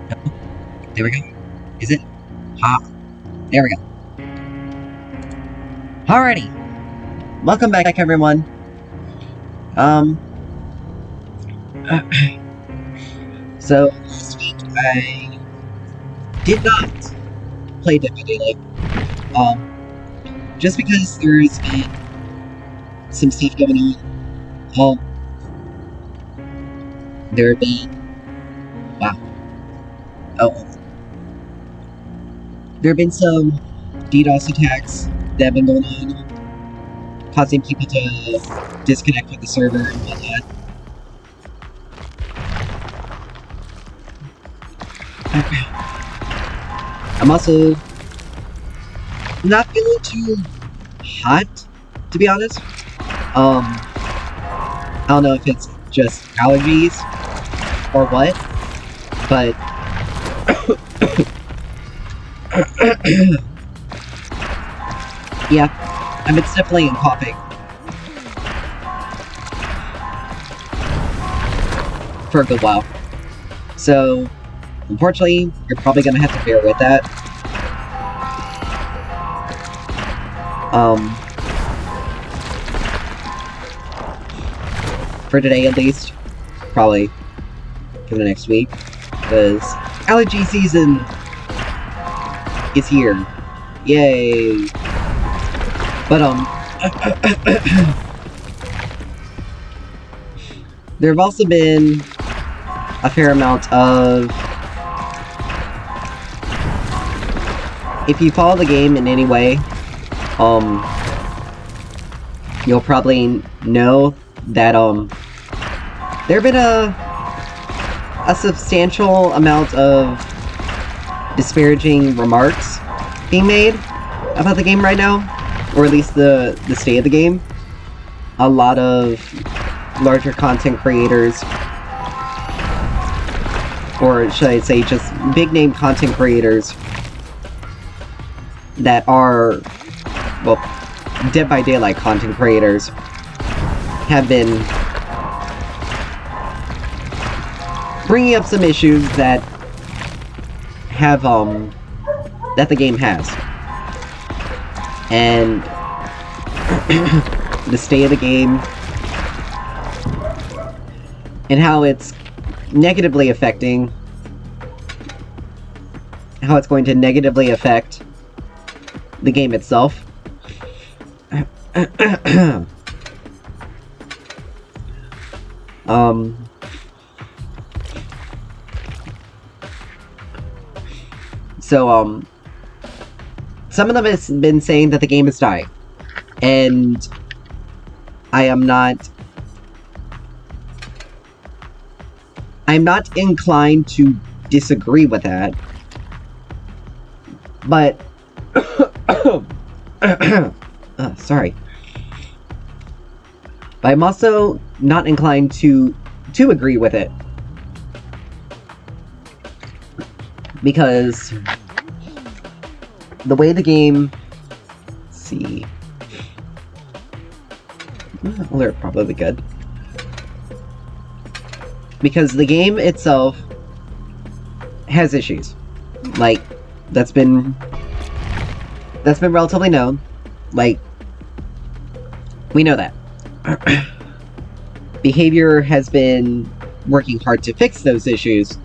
There we go. Is it? Ha. There we go. Alrighty. Welcome back, everyone. So, last week I did not play Dead by Daylight. Just because there's been some stuff going on. There have been... Wow. Oh. There have been some DDoS attacks that have been going on, causing people to disconnect with the server and whatnot. I'm also not feeling too hot, to be honest. I don't know if it's just allergies or what, but yeah, I've been sniffling and coughing for a good while. So, unfortunately, you're probably gonna have to bear with that. For today at least. Probably for the next week. Because allergy season is here. Yay! But, there have also been a fair amount of... If you follow the game in any way, you'll probably know that, there have been a substantial amount of disparaging remarks being made about the game right now, or at least the state of the game. A lot of larger content creators, or should I say just big name content creators that are, well, Dead by Daylight content creators have been bringing up some issues that have, that the game has. And the state of the game and how it's negatively affecting, how it's going to negatively affect the game itself. So, some of them has been saying that the game is dying, and I'm not inclined to disagree with that, but sorry. But I'm also not inclined to agree with it. Because the way the game... Let's see... Well, they're probably good. Because the game itself has issues. Like, that's been relatively known. Like, we know that. Behavior has been working hard to fix those issues.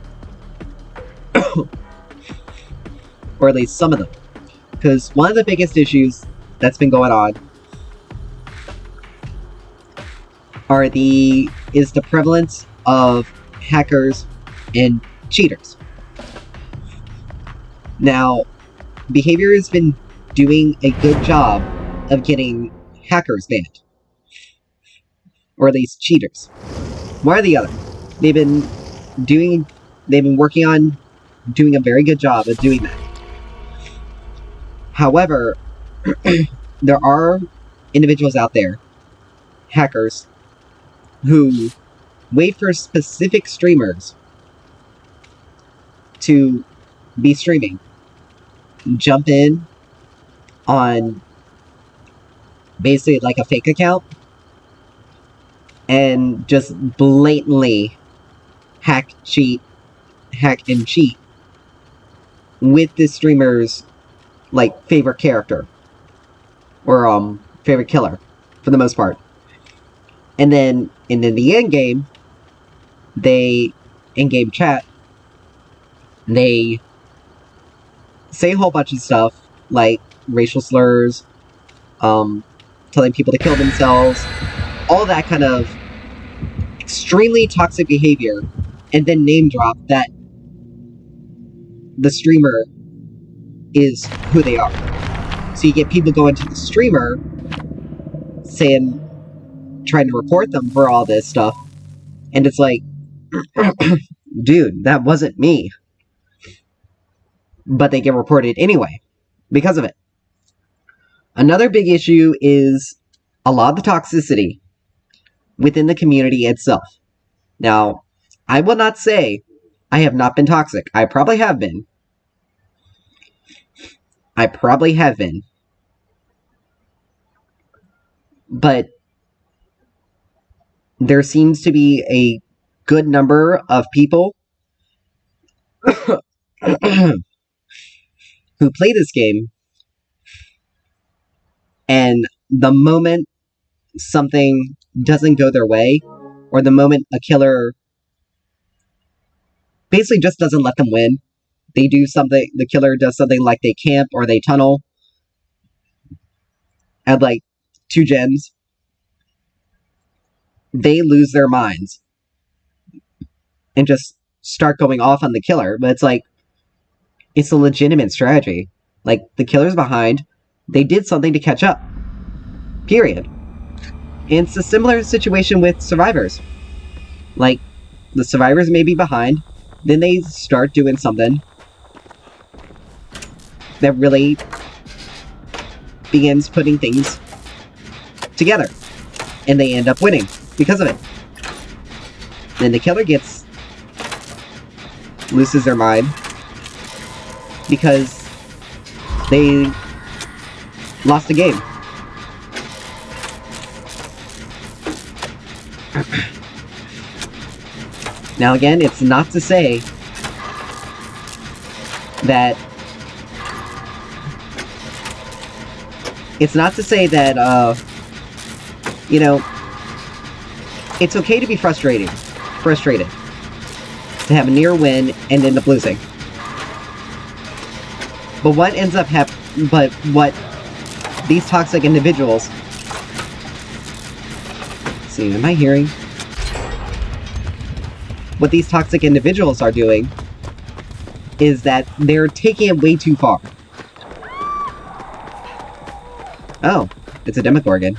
Or at least some of them. Because one of the biggest issues that's been going on is the prevalence of hackers and cheaters. Now, Behavior has been doing a good job of getting hackers banned. Or at least cheaters. One or the other. They've been working on doing a very good job of doing that. However, there are individuals out there, hackers, who wait for specific streamers to be streaming, jump in on basically like a fake account, and just blatantly hack and cheat with this streamer's, like, favorite character. Or, favorite killer, for the most part. And then, in the endgame, in-game chat, they say a whole bunch of stuff, like racial slurs, telling people to kill themselves, all that kind of extremely toxic behavior, and then name drop that the streamer is who they are. So you get people going to the streamer saying, trying to report them for all this stuff, and it's like, dude, that wasn't me. But they get reported anyway, because of it. Another big issue is a lot of the toxicity within the community itself. Now, I will not say I have not been toxic. I probably have been. But there seems to be a good number of people who play this game, and the moment something doesn't go their way, or the moment a killer basically just doesn't let them win, they do something, the killer does something like they camp or they tunnel at like 2 gens, they lose their minds and just start going off on the killer. But it's like, it's a legitimate strategy. Like, the killer's behind, they did something to catch up. Period. And it's a similar situation with survivors. Like, the survivors may be behind, then they start doing something that really begins putting things together. And they end up winning because of it. Then the killer loses their mind because they lost the game. Now again, it's not to say that you know, it's okay to be frustrated, to have a near win and end up losing. But what ends up what these toxic individuals, let's see, am I hearing? What these toxic individuals are doing is that they're taking it way too far. Oh, it's a Demogorgon.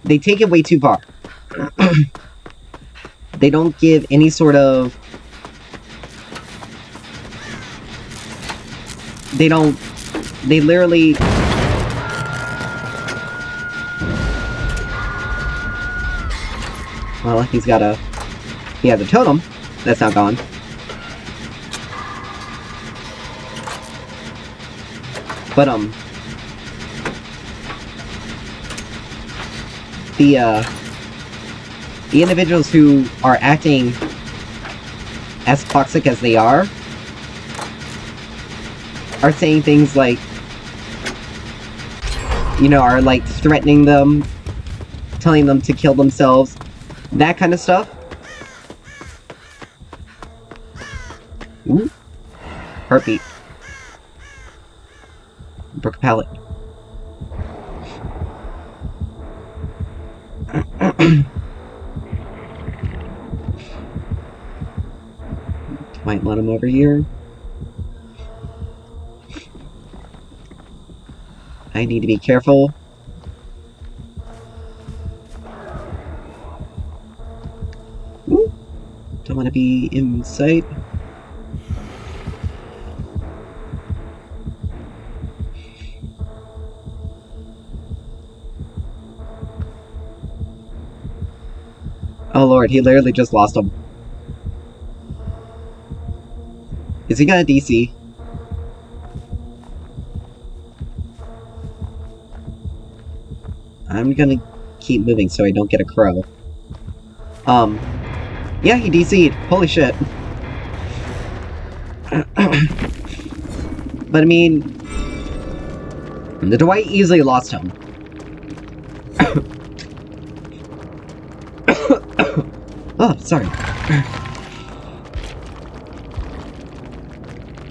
They take it way too far. They don't give any sort of... They literally... Well, he has a totem. That's not gone. But, the individuals who are acting as toxic as they are saying things like, you know, are like threatening them, telling them to kill themselves, that kind of stuff. Ooh. Heartbeat. Broke a pallet. Might let him over here. I need to be careful. Ooh. Don't want to be in sight. Oh lord, he literally just lost him. Is he gonna DC? I'm gonna keep moving so I don't get a crow. Yeah, he DC'd. Holy shit. But I mean, the Dwight easily lost him. Oh, sorry.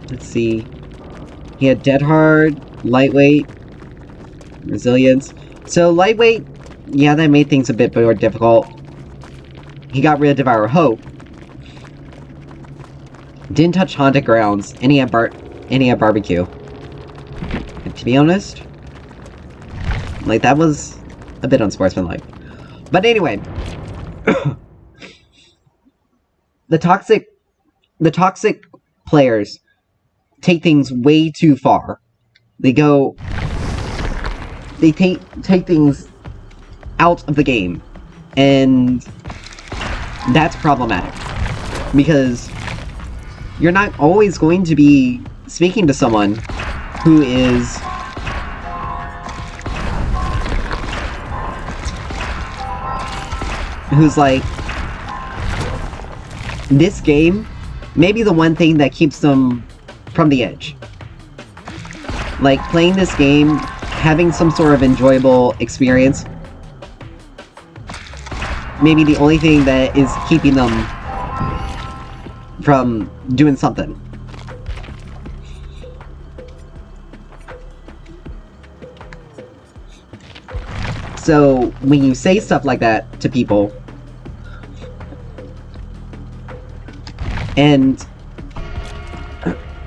Let's see. He had Dead Hard, Lightweight, Resilience. So Lightweight, yeah, that made things a bit more difficult. He got rid of Devour Hope. Didn't touch Haunted Grounds, and he had Barbecue. And to be honest, like, that was a bit unsportsmanlike. But anyway, the toxic players take things way too far. They take things out of the game, and that's problematic, because you're not always going to be speaking to someone who's like, this game may be the one thing that keeps them from the edge. Like, playing this game, having some sort of enjoyable experience, maybe the only thing that is keeping them from doing something. So, when you say stuff like that to people, and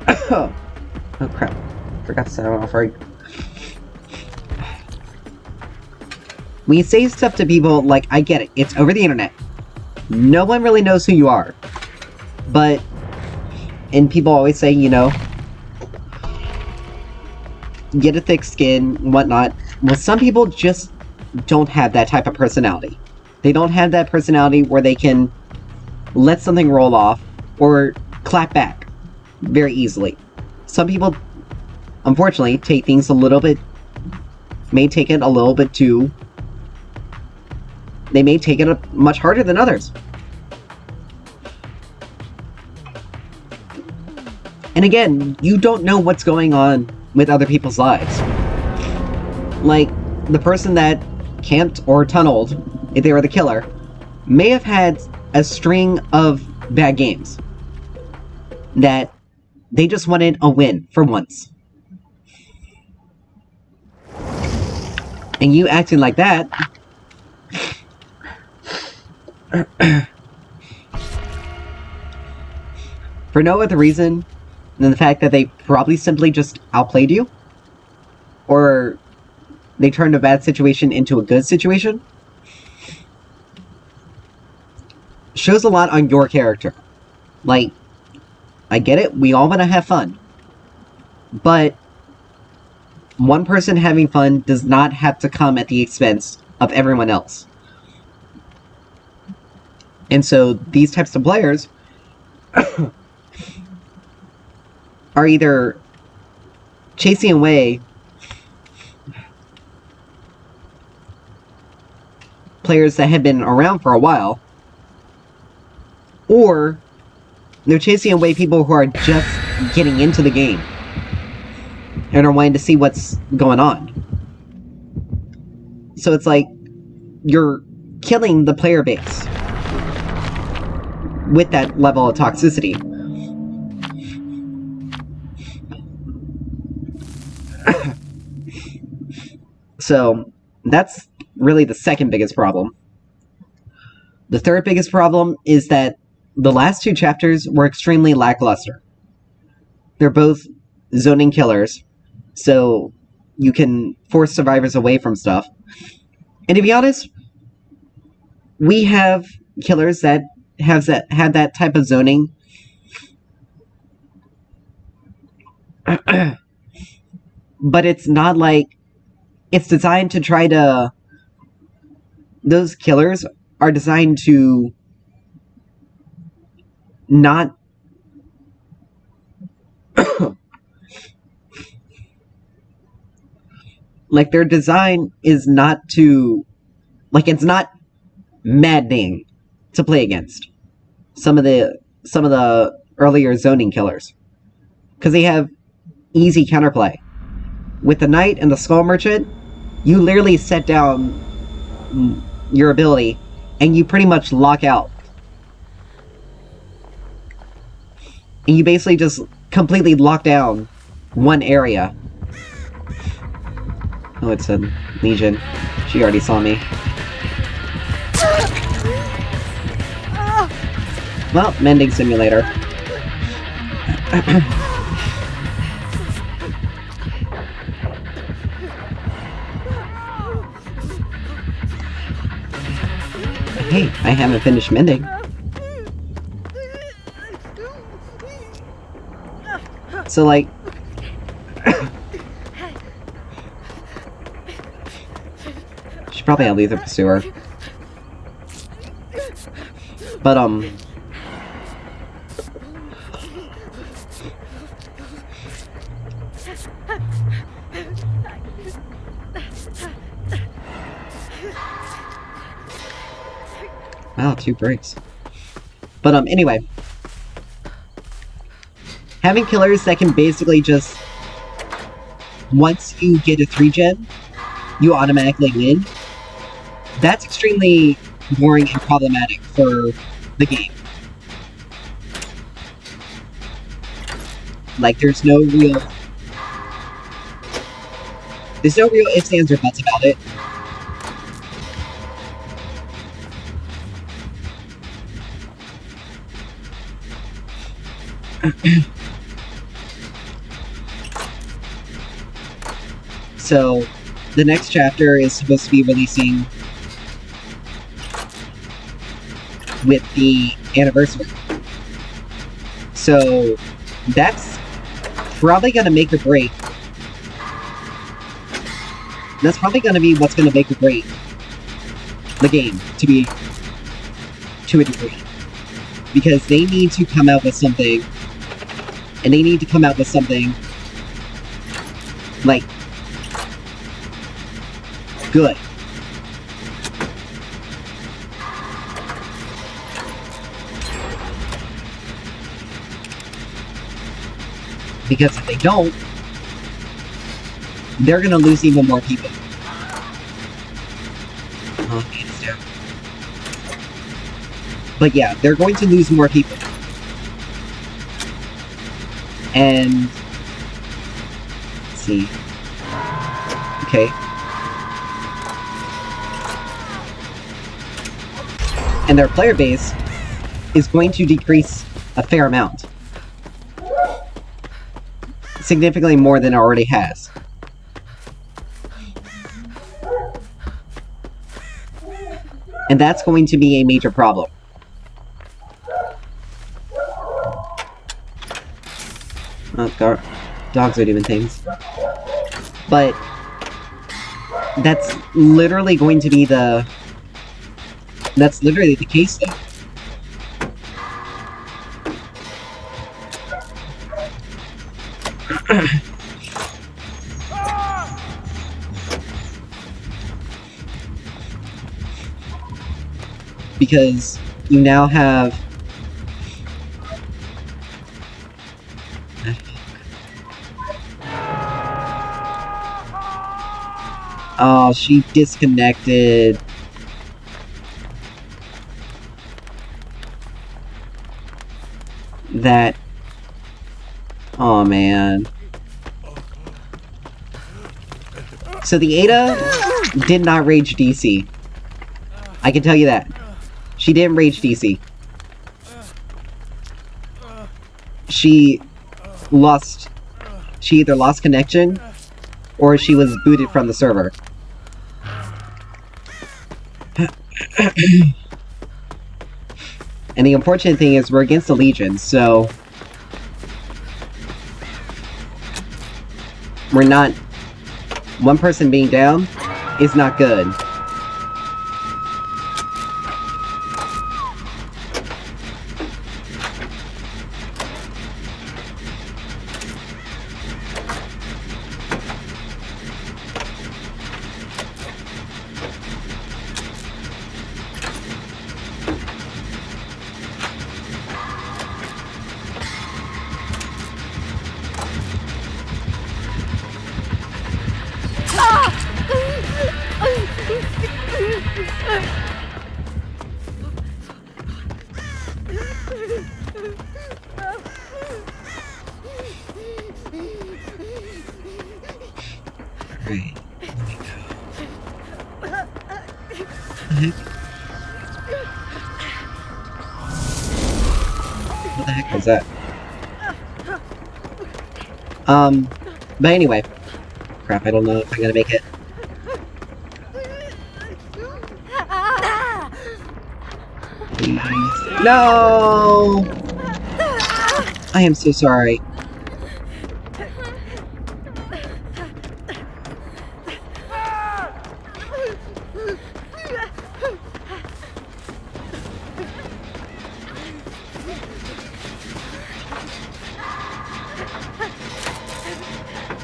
oh crap, forgot to set it off right. When you say stuff to people, like, I get it, it's over the internet. No one really knows who you are. But, and people always say, you know, get a thick skin, whatnot. Well, some people just don't have that type of personality. They don't have that personality where they can let something roll off or clap back very easily. Some people, unfortunately, take things may take it a little bit too... They may take it much harder than others. And again, you don't know what's going on with other people's lives. Like, the person that camped or tunneled, if they were the killer, may have had a string of bad games. That they just wanted a win for once. And you acting like that... for no other reason than the fact that they probably simply just outplayed you, or they turned a bad situation into a good situation, shows a lot on your character. Like, I get it, we all want to have fun, but one person having fun does not have to come at the expense of everyone else. And so, these types of players are either chasing away players that have been around for a while, or they're chasing away people who are just getting into the game and are wanting to see what's going on. So it's like, you're killing the player base with that level of toxicity. So, that's really the second biggest problem. The third biggest problem is that the last two chapters were extremely lackluster. They're both zoning killers, so you can force survivors away from stuff. And to be honest, we have killers that have that type of zoning. But it's not like it's designed to try to... Those killers are designed to not... like, their design is not to... Like, it's not maddening to play against some of the earlier zoning killers, because they have easy counterplay. With the Knight and the Skull Merchant, you literally set down your ability, and you pretty much lock out. And you basically just completely lock down one area. Oh, it's a Legion. She already saw me. Well, Mending Simulator. Hey, I haven't finished mending. So, like... should probably have Lethal Pursuer. But, wow, 2 breaks. But, anyway. Having killers that can basically just... once you get a 3-gen, you automatically win. That's extremely boring and problematic for the game. Like, there's no real ifs, ands, or buts about it. So, the next chapter is supposed to be releasing with the anniversary. So, that's probably going to make or break. That's probably going to be what's going to make or break the game, to a degree. Because they need to come out with something, and they need to come out with something, like, good. Because if they don't, they're gonna lose even more people. Oh, it's down. But yeah, they're going to lose more people. And... let's see. Okay. And their player base is going to decrease a fair amount. Significantly more than it already has. And that's going to be a major problem. Oh, dogs are doing things. But that's literally going to be the... that's literally the case, though. Because you now have... oh, she disconnected. That... oh, man. So the Ada did not rage DC. I can tell you that. She didn't rage DC. She either lost connection, or she was booted from the server. And the unfortunate thing is we're against the Legion, so... we're not... one person being down is not good. Right. What the heck was that? But anyway. Crap, I don't know if I'm gonna make it. Please. No! I am so sorry.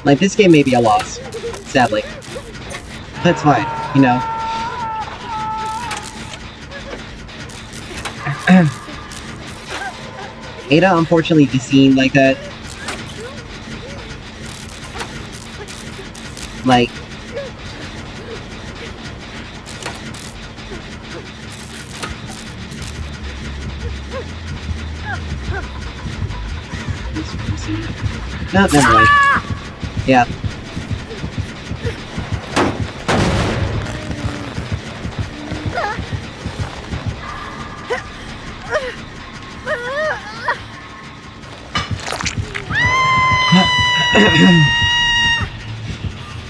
Like, this game may be a loss, sadly. That's fine, you know. Ada, unfortunately, be seen like that. Like... No, never mind. Yeah.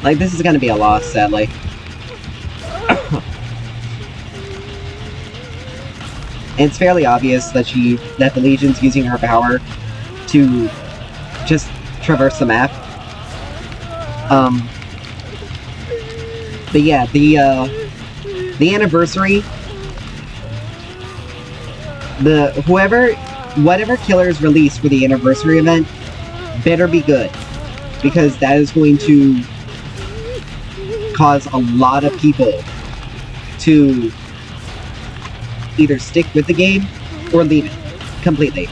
Like, this is gonna be a loss, sadly. And it's fairly obvious that the Legion's using her power to just traverse the map. But yeah, the anniversary, whatever killers released for the anniversary event better be good, because that is going to cause a lot of people to either stick with the game or leave it completely.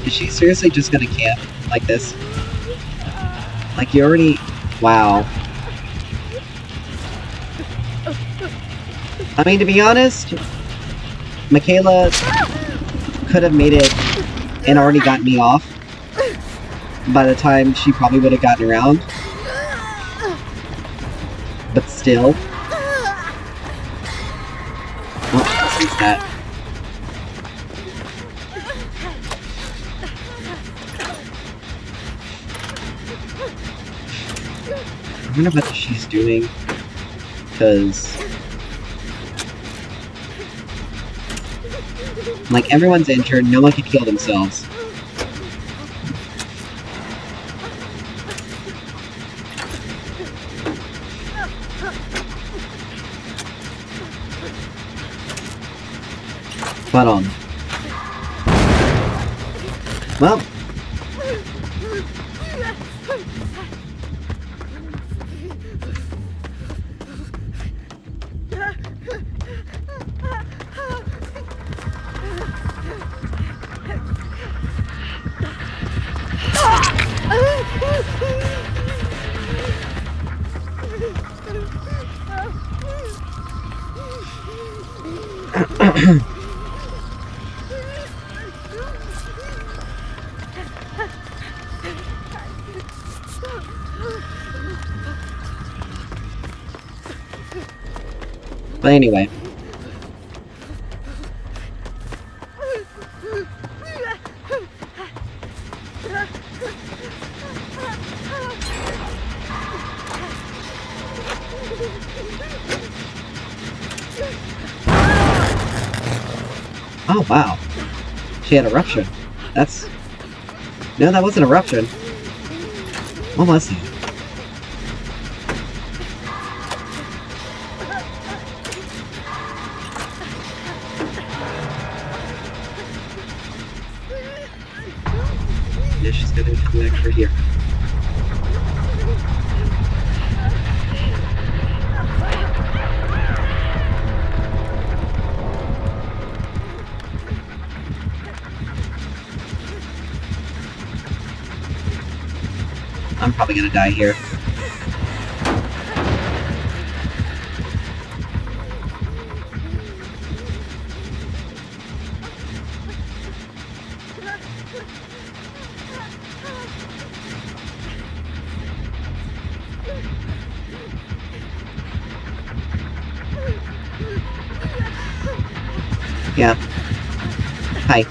Is she seriously just gonna camp like this? Like, you already... Wow. I mean, to be honest, Mikaela could have made it and already gotten me off by the time she probably would have gotten around. But still. Oh, what's that? I wonder what she's doing, because... like, everyone's injured, no one can heal themselves. But, well... But anyway. Oh, wow. She had eruption. That's... No, that wasn't eruption. What was it? Yeah, she's gonna come back over here. I'm probably gonna die here. Yeah. Hi.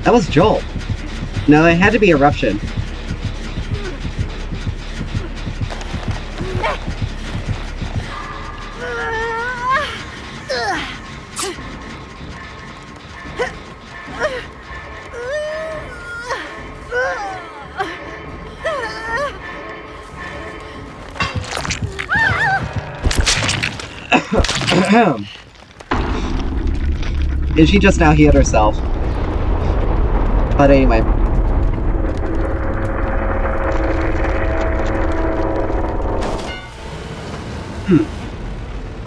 That was Joel. No, it had to be Eruption. And she just now healed herself. But anyway. I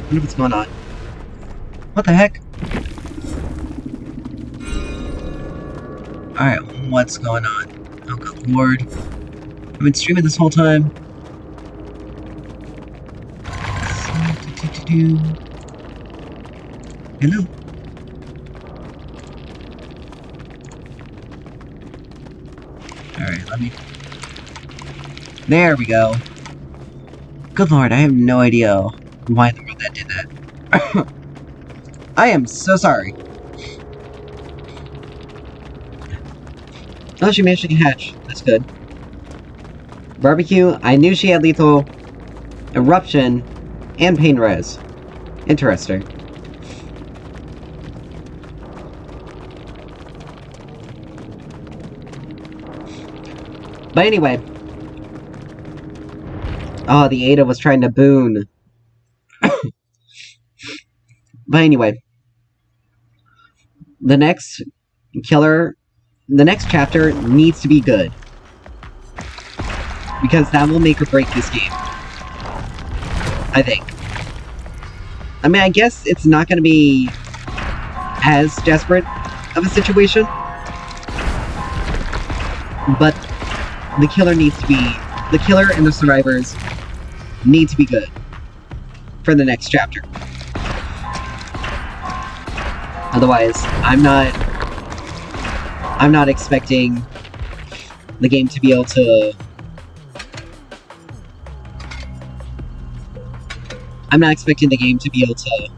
wonder what's going on. What the heck? Alright, what's going on? Oh good lord. I've been streaming this whole time. Hello? Alright, let me... There we go. Good lord, I have no idea why in the world that did that. I am so sorry. Oh, she managed to hatch. That's good. Barbecue, I knew she had lethal eruption and pain res. Interesting. But anyway. Oh, the Ada was trying to boon. But anyway. The next chapter needs to be good. Because that will make or break this game. I think. I mean, I guess it's not going to be as desperate of a situation. But the killer needs to be... The killer and the survivors need to be good for the next chapter. Otherwise, I'm not expecting the game to be able to... I'm not expecting the game to be able to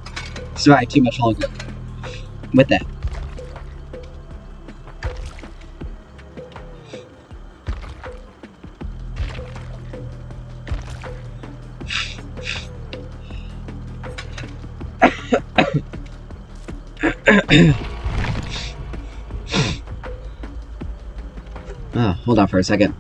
survive too much longer with that. Oh, hold on for a second.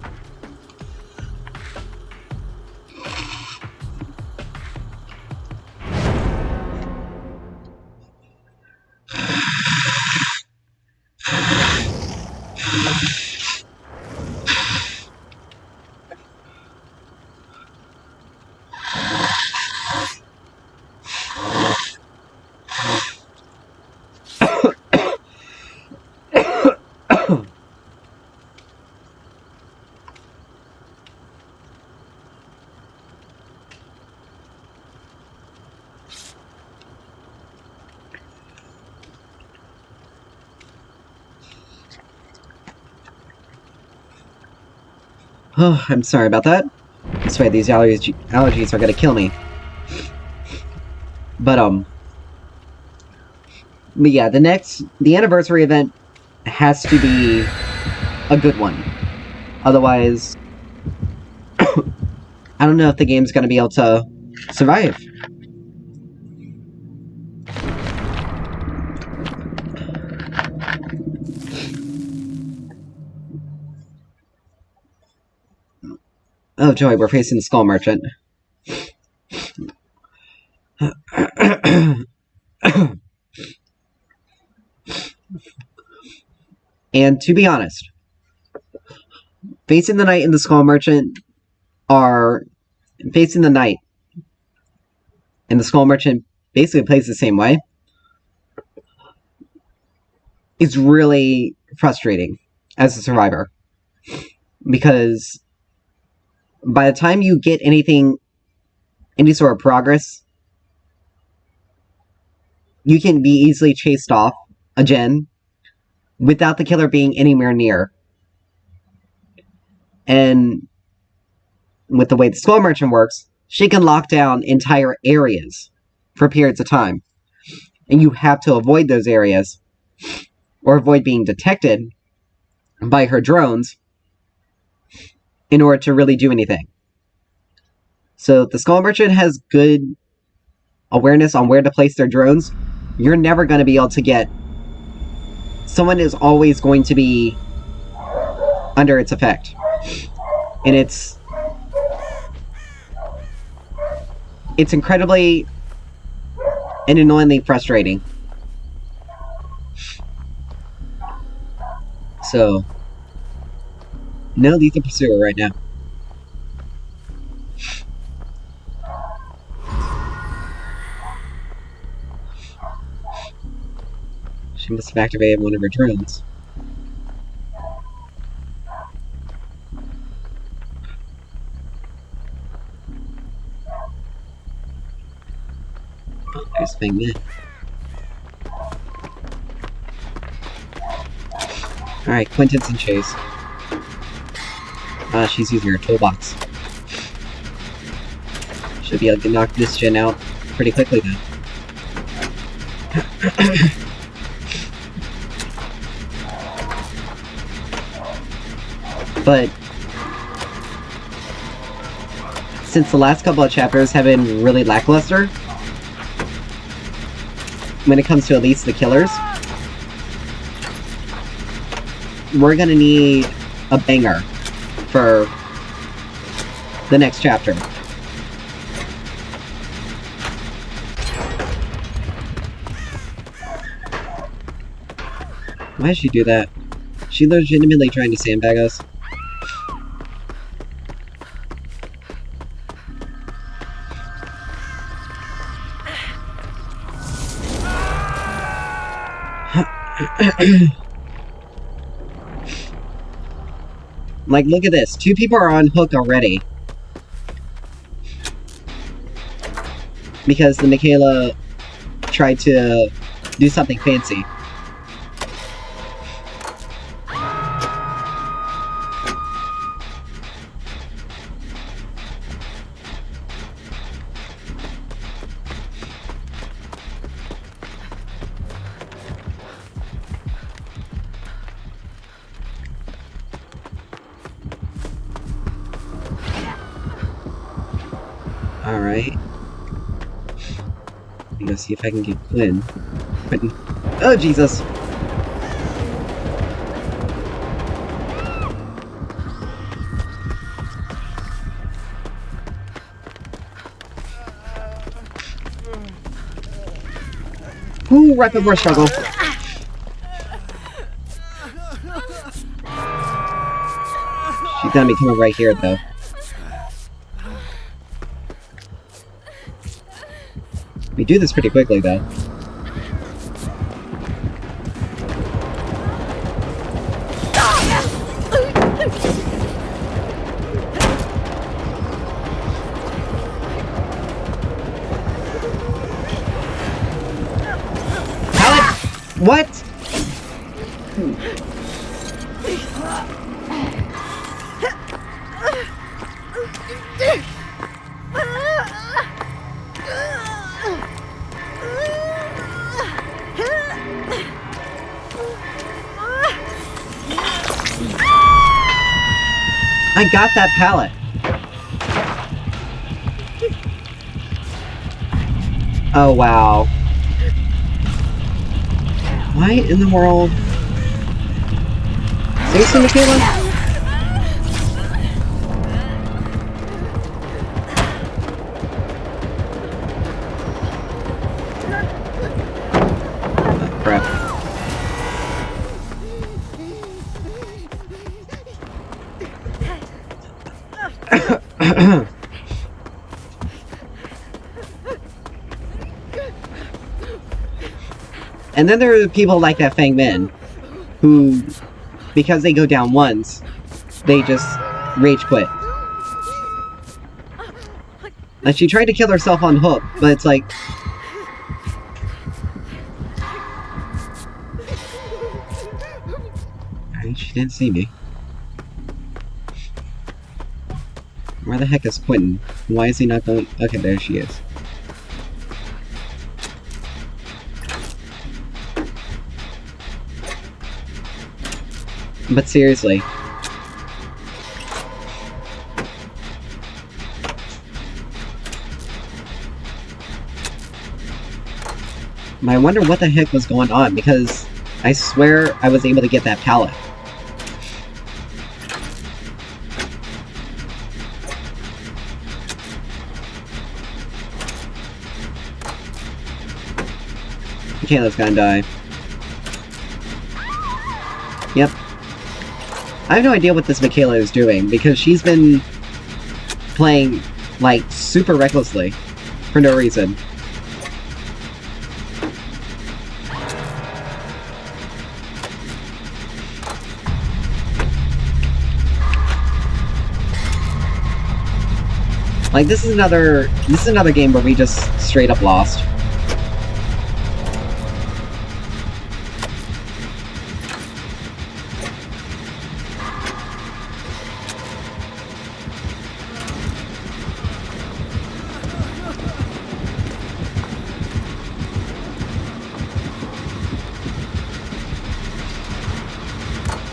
Oh, I'm sorry about that. I swear these allergies are gonna kill me. But yeah, the anniversary event has to be a good one. Otherwise, I don't know if the game's gonna be able to survive. Oh joy, we're facing the Skull Merchant. And to be honest, facing the Knight and the Skull Merchant are... Facing the Knight and the Skull Merchant basically plays the same way. It's really frustrating as a survivor. Because by the time you get any sort of progress, you can be easily chased off a gen without the killer being anywhere near. And with the way the Skull Merchant works, she can lock down entire areas for periods of time. And you have to avoid those areas, or avoid being detected by her drones, in order to really do anything. So if the Skull Merchant has good awareness on where to place their drones, you're never going to be able to get... Someone is always going to be under its effect. And it's incredibly and annoyingly frustrating. So, no lethal pursuer right now. She must have activated one of her drones. Oh, there's Feng Min. Alright, Quintance and Chase. She's using her toolbox. Should be able to knock this gen out pretty quickly then. But since the last couple of chapters have been really lackluster when it comes to at least the killers, we're gonna need a banger for the next chapter. Why did she do that? She legitimately trying to sandbag us? Like, look at this. 2 people are on hook already. Because the Michaela tried to do something fancy. Alright. I'm gonna see if I can get Quinn. Quentin. Oh, Jesus! Ooh, right before struggle. She's gonna be coming right here, though. We do this pretty quickly, though. Pallet! What? I got that pallet. Oh, wow. Why in the world? Seriously, Michaela? Oh, crap. And then there are people like that Feng Min, who, because they go down once, they just rage quit. And she tried to kill herself on hook, but it's like... Alright, she didn't see me. Where the heck is Quentin? Why is he not going? Okay, there she is. But seriously. I wonder what the heck was going on, because I swear I was able to get that pallet. Michaela's gonna die. Yep. I have no idea what this Michaela is doing, because she's been playing, like, super recklessly. For no reason. Like, this is another game where we just straight up lost.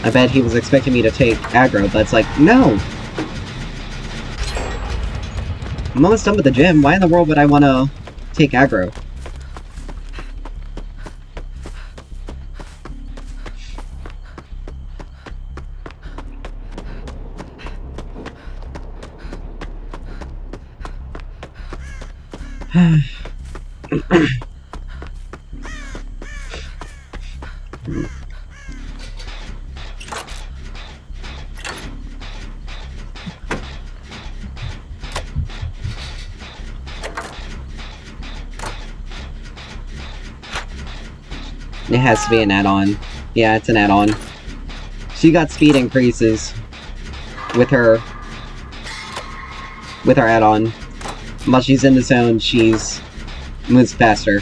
I bet he was expecting me to take aggro, but it's like, no! I'm almost done with the gym, why in the world would I want to take aggro? It has to be an add-on. Yeah, it's an add-on. She got speed increases with her add-on. While she's in the zone, she's moves faster.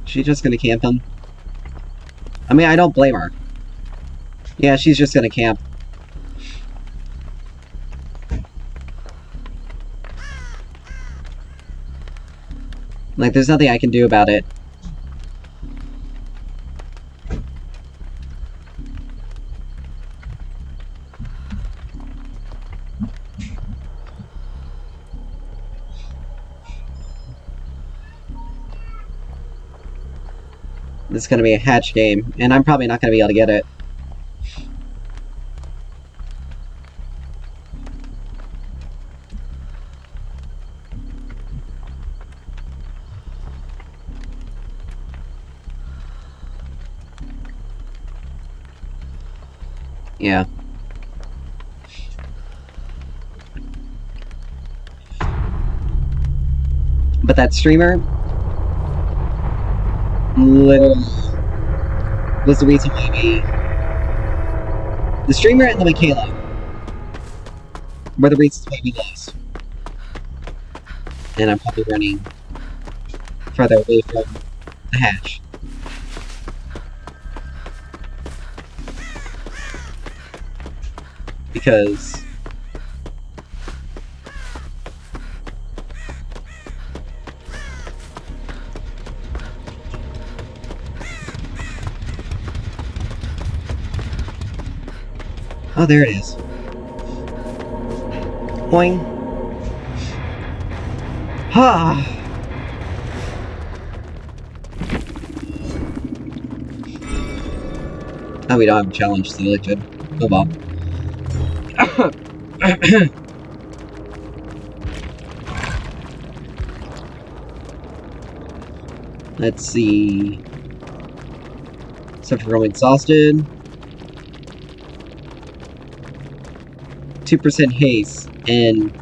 She just gonna camp him? I mean, I don't blame her. Yeah, she's just gonna camp. Like, there's nothing I can do about it. This is gonna be a hatch game, and I'm probably not gonna be able to get it. Yeah. But that streamer literally was the reason why the streamer and the Michaela were the reasons why we lost. And I'm probably running further away from the hatch. Because oh, there it is. Boing. Ha! Oh, we don't have a challenge selected. Oh well. Let's see. Suffer from exhausted. 2% haste and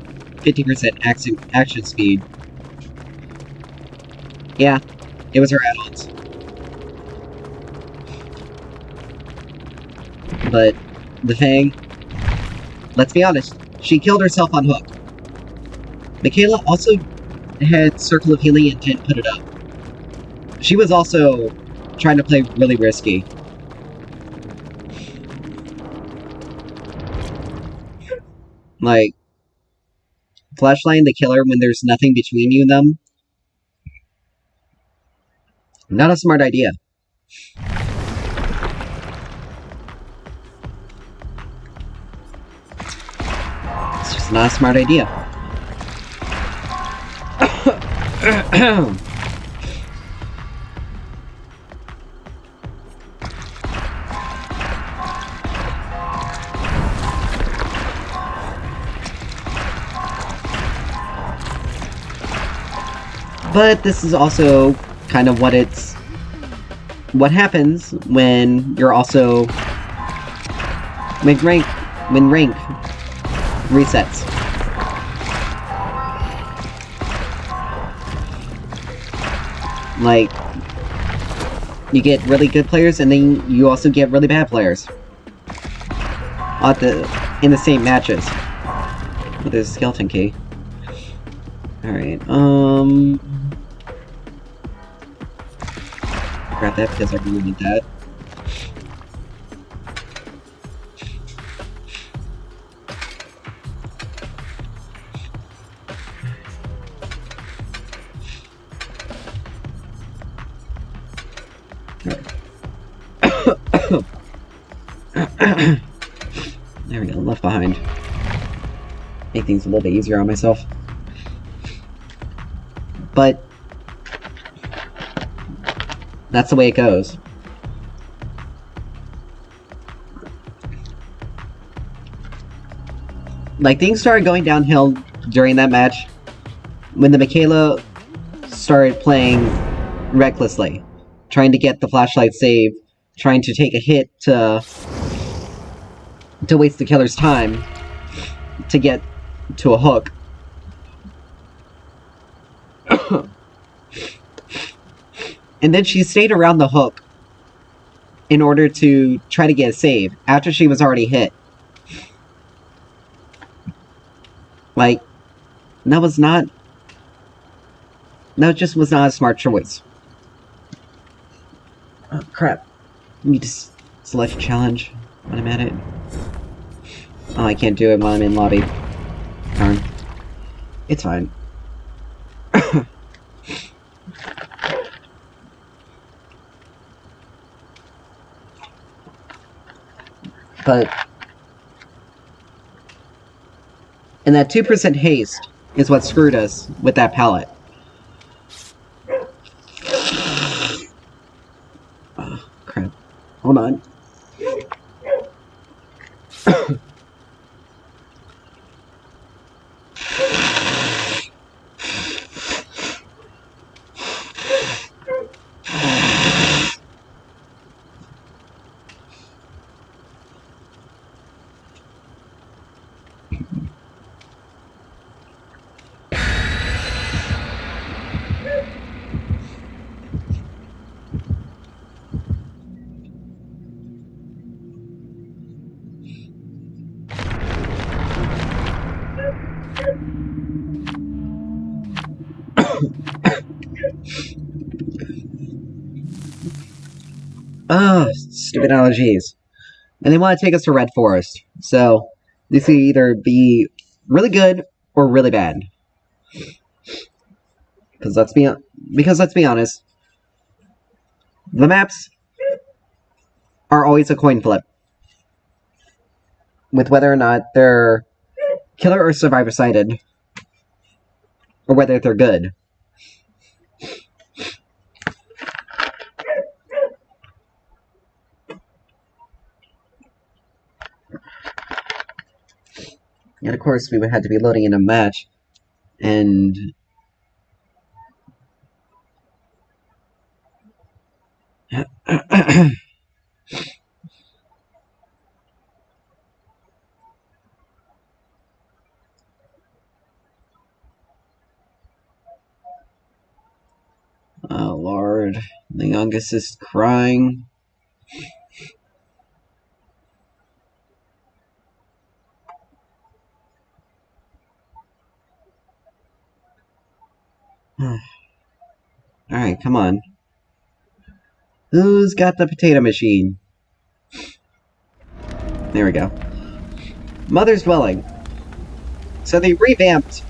50% action speed. Yeah, it was her add-ons. But the thing, let's be honest, she killed herself on hook. Michaela also had Circle of Healing and didn't put it up. She was also trying to play really risky. Like, flashlighting the killer when there's nothing between you and them. Not a smart idea. It's just not a smart idea. But this is also kind of what happens when you're also when rank resets. Like, you get really good players and then you also get really bad players in the same matches. Oh, there's a skeleton key. Alright, grab that because I really need that. There we go, left behind. Make things a little bit easier on myself. But that's the way it goes. Like, things started going downhill during that match when the Michaela started playing recklessly, trying to get the flashlight save, trying to take a hit to waste the killer's time to get to a hook. And then she stayed around the hook in order to try to get a save after she was already hit. Like, that just was not a smart choice. Oh, crap. Let me just select a challenge when I'm at it. Oh, I can't do it while I'm in lobby. Darn. It's fine. But... and that 2% haste is what screwed us with that pallet. Oh, crap. Hold on. Oh, stupid allergies. And they want to take us to Red Forest. So, this could either be really good or really bad. Because let's be honest, the maps are always a coin flip with whether or not they're killer or survivor sided, or whether they're good. And of course, we would have to be loading in a match, and oh lord, the youngest is crying. Alright, come on. Who's got the potato machine? There we go. Mother's Dwelling. So they revamped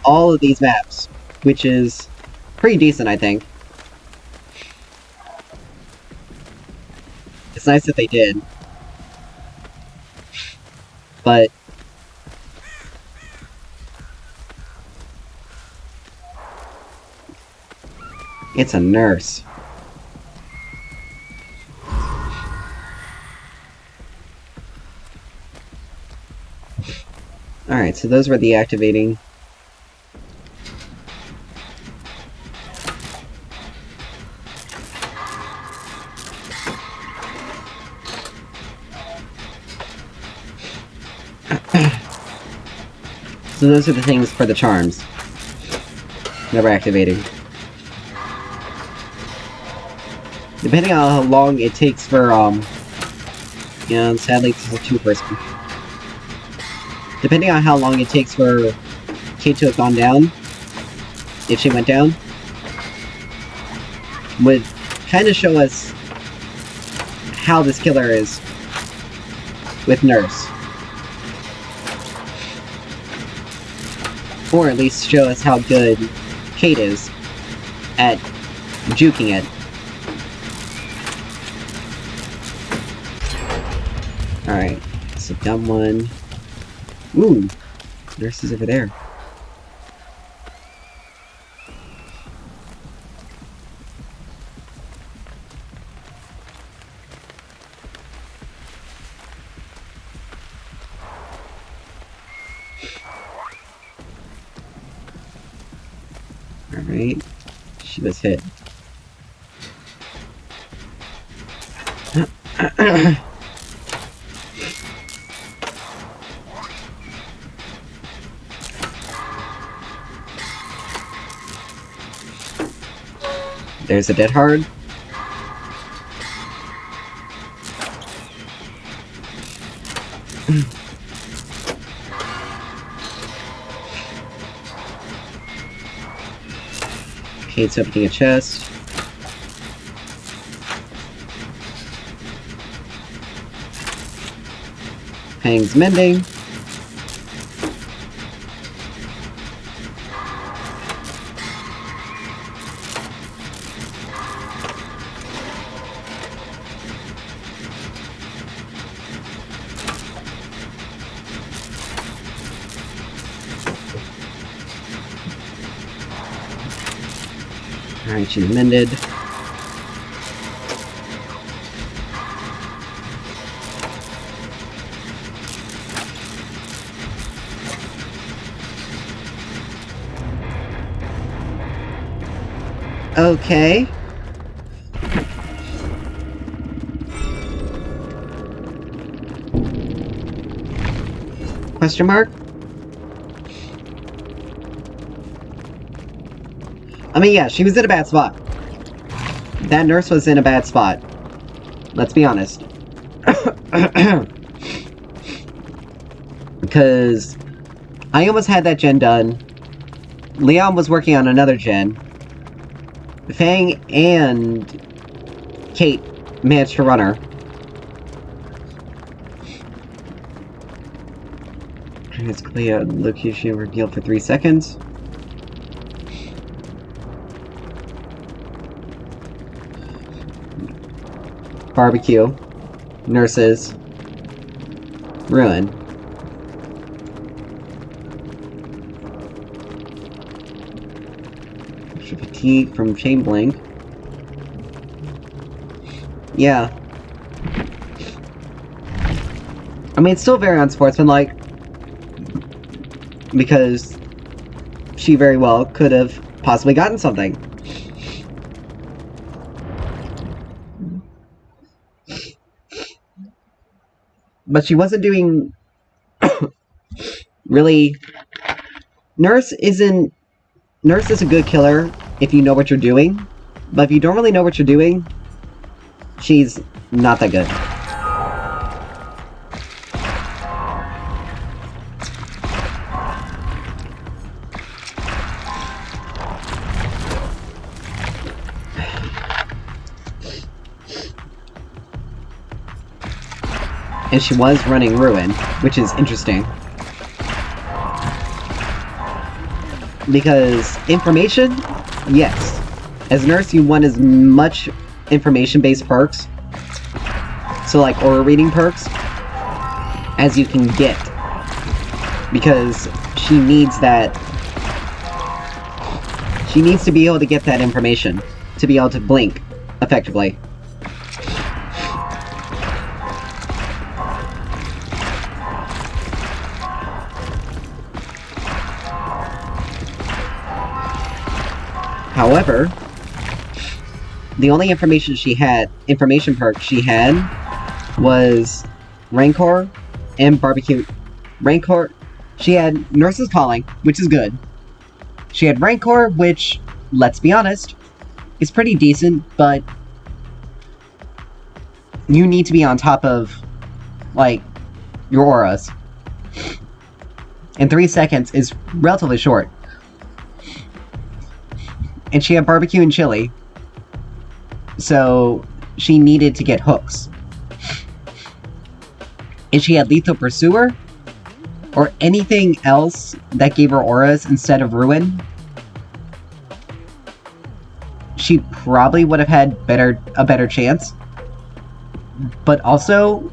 all of these maps, which is pretty decent, I think. It's nice that they did. But it's a nurse. Alright, so those were the activating. So those are the things for the charms. Never activating. Depending on how long it takes for, sadly it's a two-person. Depending on how long it takes for Kate to have gone down, if she went down, would kind of show us how this killer is with Nurse. Or at least show us how good Kate is at juking it. Alright, it's a dumb one. Ooh, Nurse is over there. Alright, she was hit. There's a dead hard. Kate's opening a chest. Pang's mending. Alright, she's mended. Okay. Question mark? I mean, yeah, she was in a bad spot. That nurse was in a bad spot. Let's be honest. Because I almost had that gen done. Leon was working on another gen. Fang and Kate managed to run her. It's clear location revealed for 3 seconds. Barbecue. Nurses. Ruin. Fatigue from chain blink. Yeah. I mean, it's still very unsportsmanlike. Because she very well could have possibly gotten something. But she wasn't doing... really... Nurse is a good killer if you know what you're doing. But if you don't really know what you're doing, she's not that good. And she was running Ruin, which is interesting. Because information, yes. As a nurse, you want as much information-based perks, so like aura reading perks, as you can get. Because she needs that. She needs to be able to get that information to be able to blink effectively. However, the only information perk she had was Rancor and Barbecue. Rancor, she had Nurse's Calling, which is good. She had Rancor, which, let's be honest, is pretty decent, but you need to be on top of, like, your auras. And 3 seconds is relatively short. And she had Barbecue and Chili, so she needed to get hooks. And she had Lethal Pursuer, or anything else that gave her auras instead of Ruin, she probably would have had a better chance. But also,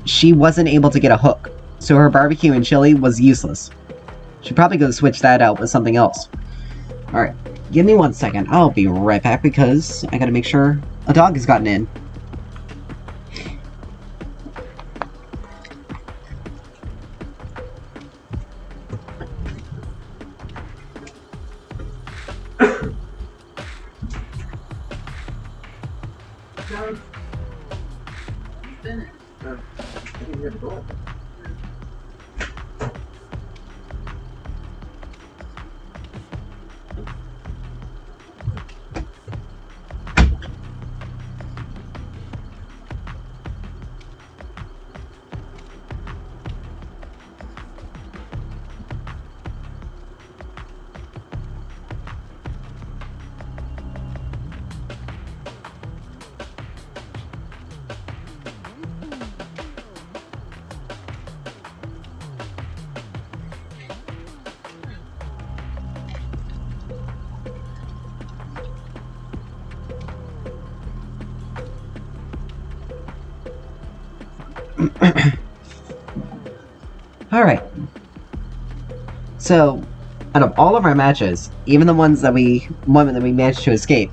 she wasn't able to get a hook, so her Barbecue and Chili was useless. She'd probably go switch that out with something else. Alright, give me 1 second. I'll be right back because I gotta make sure a dog has gotten in. Alright. So, out of all of our matches, even the ones that we managed to escape,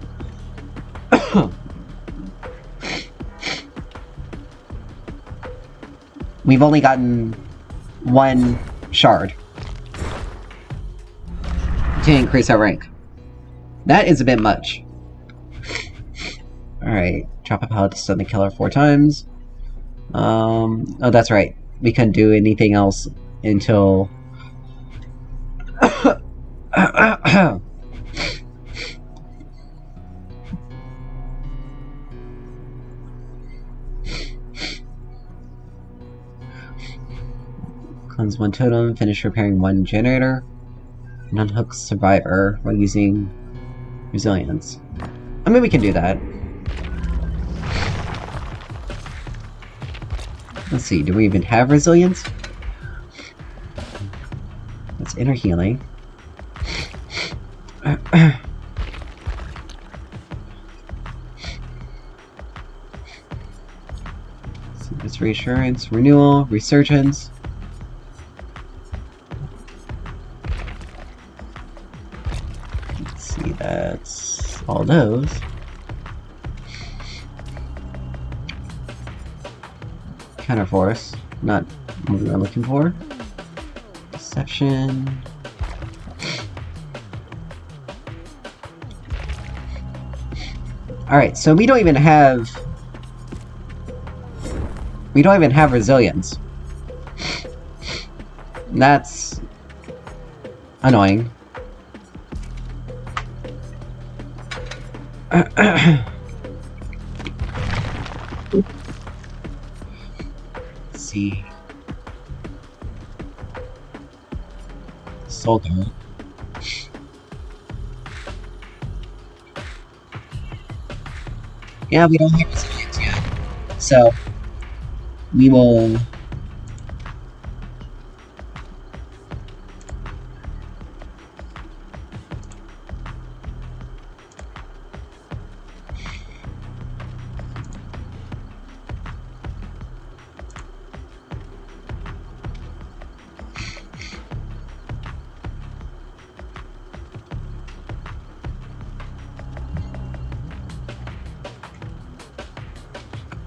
we've only gotten 1 shard to increase our rank. That is a bit much. Alright, drop a pallet to stun the killer 4 times. Oh, that's right. We couldn't do anything else until... Cleanse 1 totem, finish repairing 1 generator, and unhook survivor while using resilience. I mean, we can do that. Let's see, do we even have resilience? That's inner healing. So it's reassurance, renewal, resurgence. Let's see, that's all those. Counterforce, not what we were looking for. Deception. Alright, so we don't even have resilience. That's annoying. See. Soldier. Yeah, we don't have resilience yet. So we will...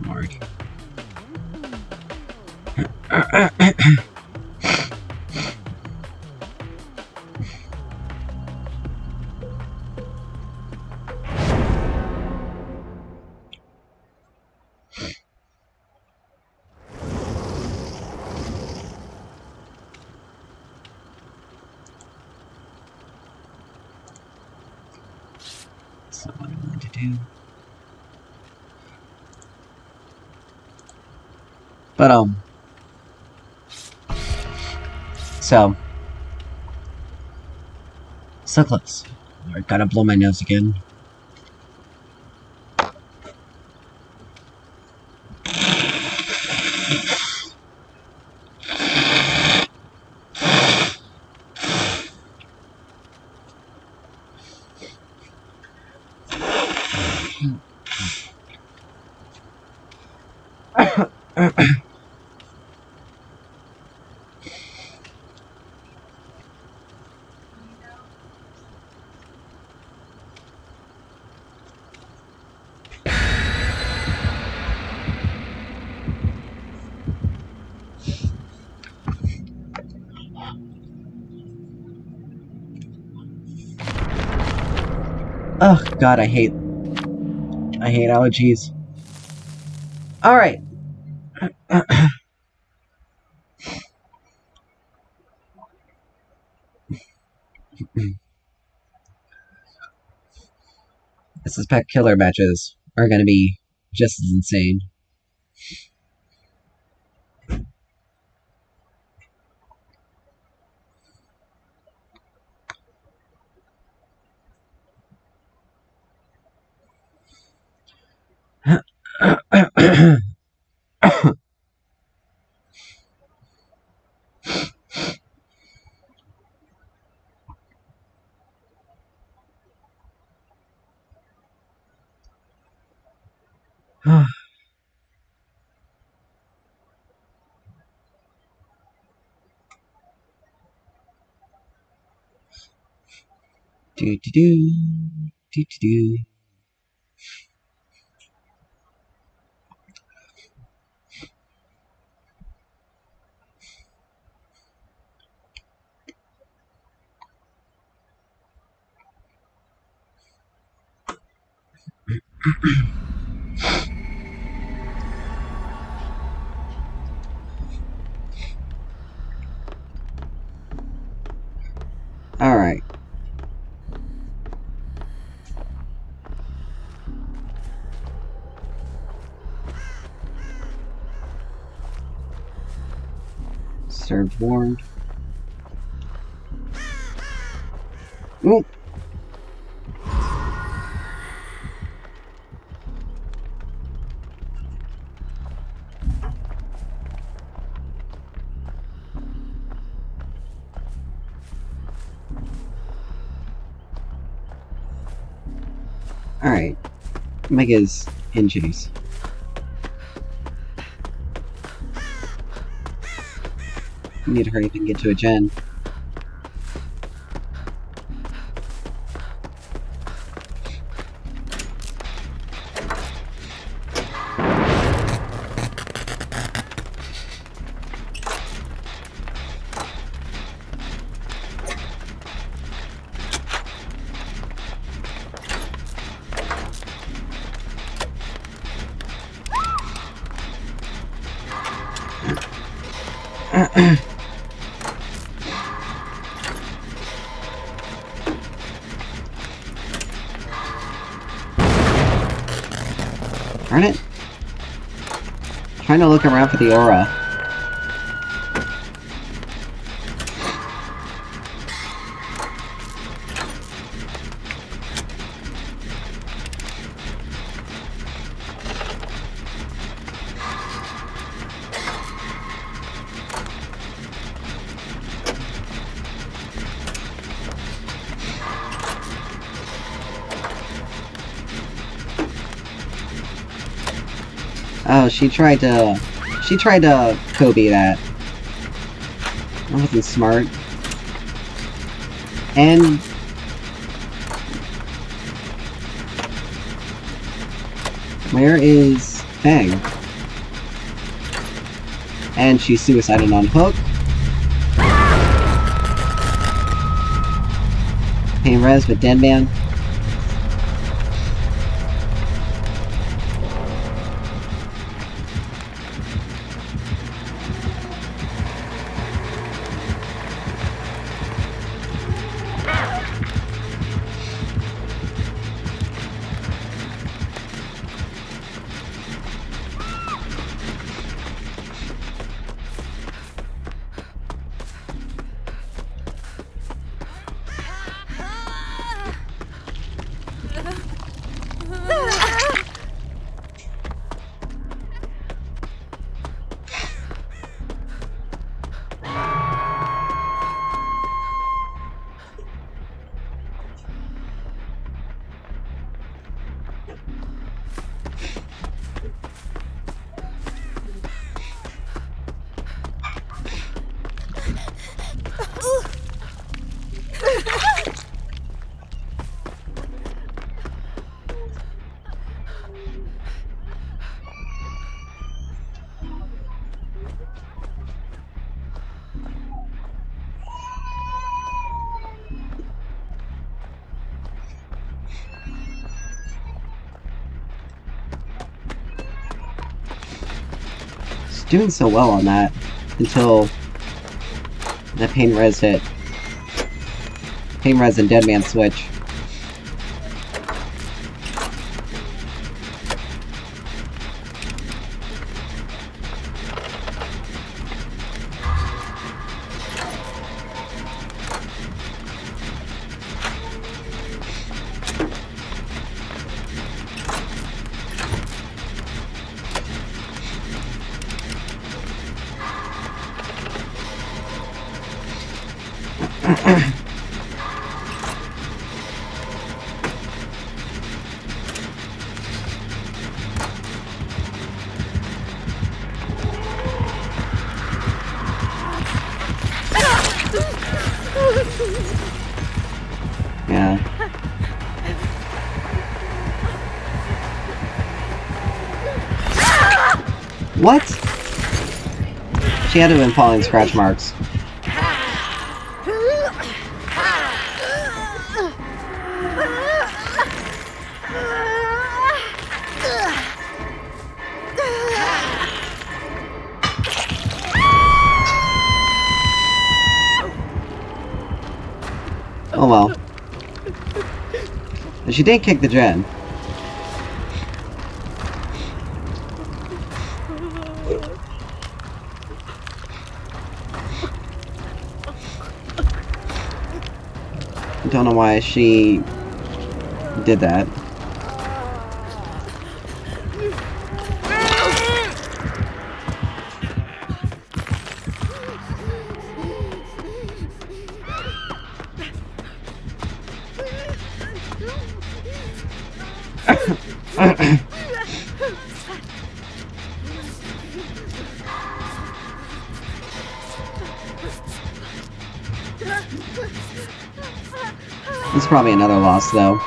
Mark. That's not what I wanted to do. But, so close. I gotta blow my nose again. Oh god, I hate allergies. Alright. The Suspect Killer matches are gonna be just as insane. Do do do do do do. Alright. Served warned. Ooh. Alright. Mega's in chase. Need to hurry up and get to a gen. Darn it. Trying to look around for the aura. Oh, she tried to Kobe that. That wasn't smart. And where is Fang? And she suicided on Hook. Pain res with Deadman. Doing so well on that until that pain res hit. Pain res and Deadman switch. Yeah. What? She had to have been following scratch marks. Oh well. But she did kick the gen. I don't know why she did that. This is probably another loss, though.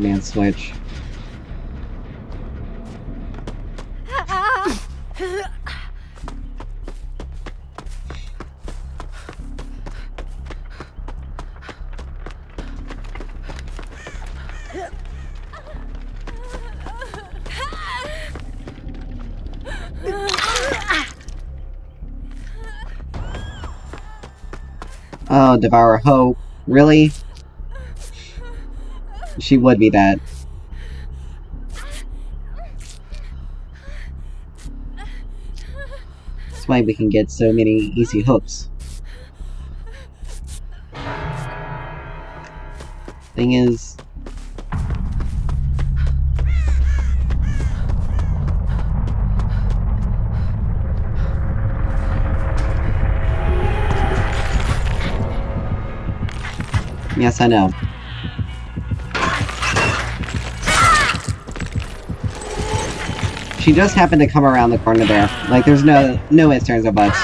Frogman switch. Oh, Devour Hope. Really? She would be that. That's why we can get so many easy hooks. Thing is... Yes, I know. She just happened to come around the corner there. Like, there's no ifs, turns, or buts.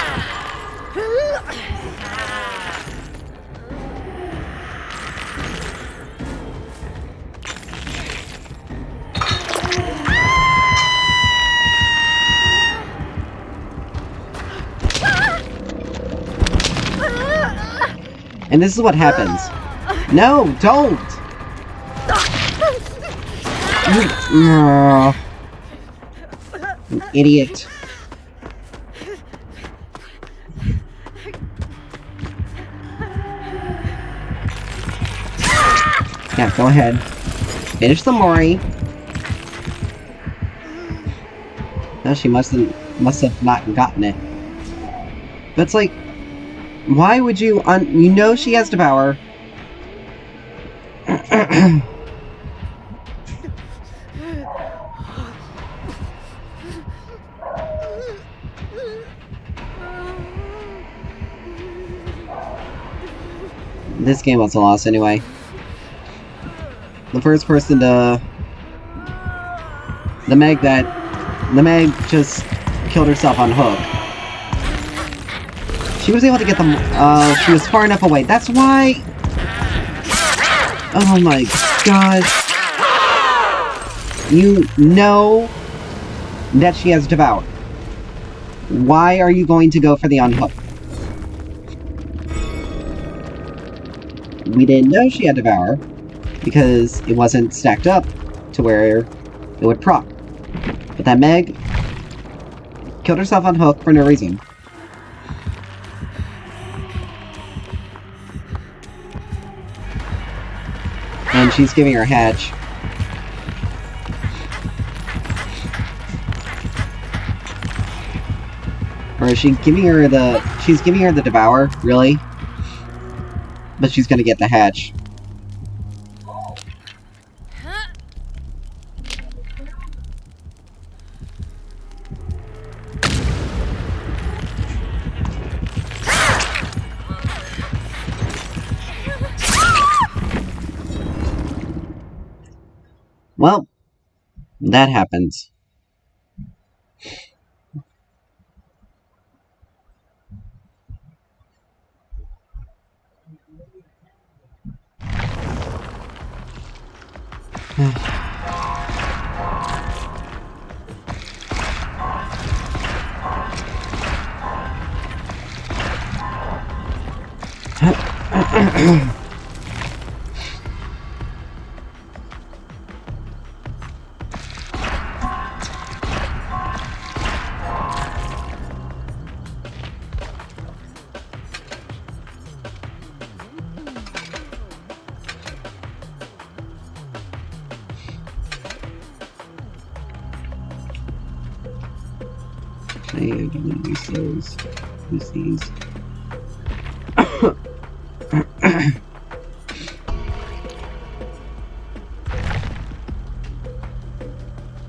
And this is what happens. No, don't! You idiot. Yeah, go ahead. Finish the Mori. No, she must have not gotten it. That's like... Why would you you know she has Devour. This game was a loss anyway. The first person to... The Meg just killed herself on Hook. She was able to get them... she was far enough away. That's why... Oh my gosh. You know that she has Devour. Why are you going to go for the unhook? We didn't know she had Devour, because it wasn't stacked up to where it would proc. But that Meg killed herself on Hook for no reason. And she's giving her hatch. Or is she giving her the... She's giving her the Devour, really? But she's gonna get the hatch. Well, that happens. Use those. Use these.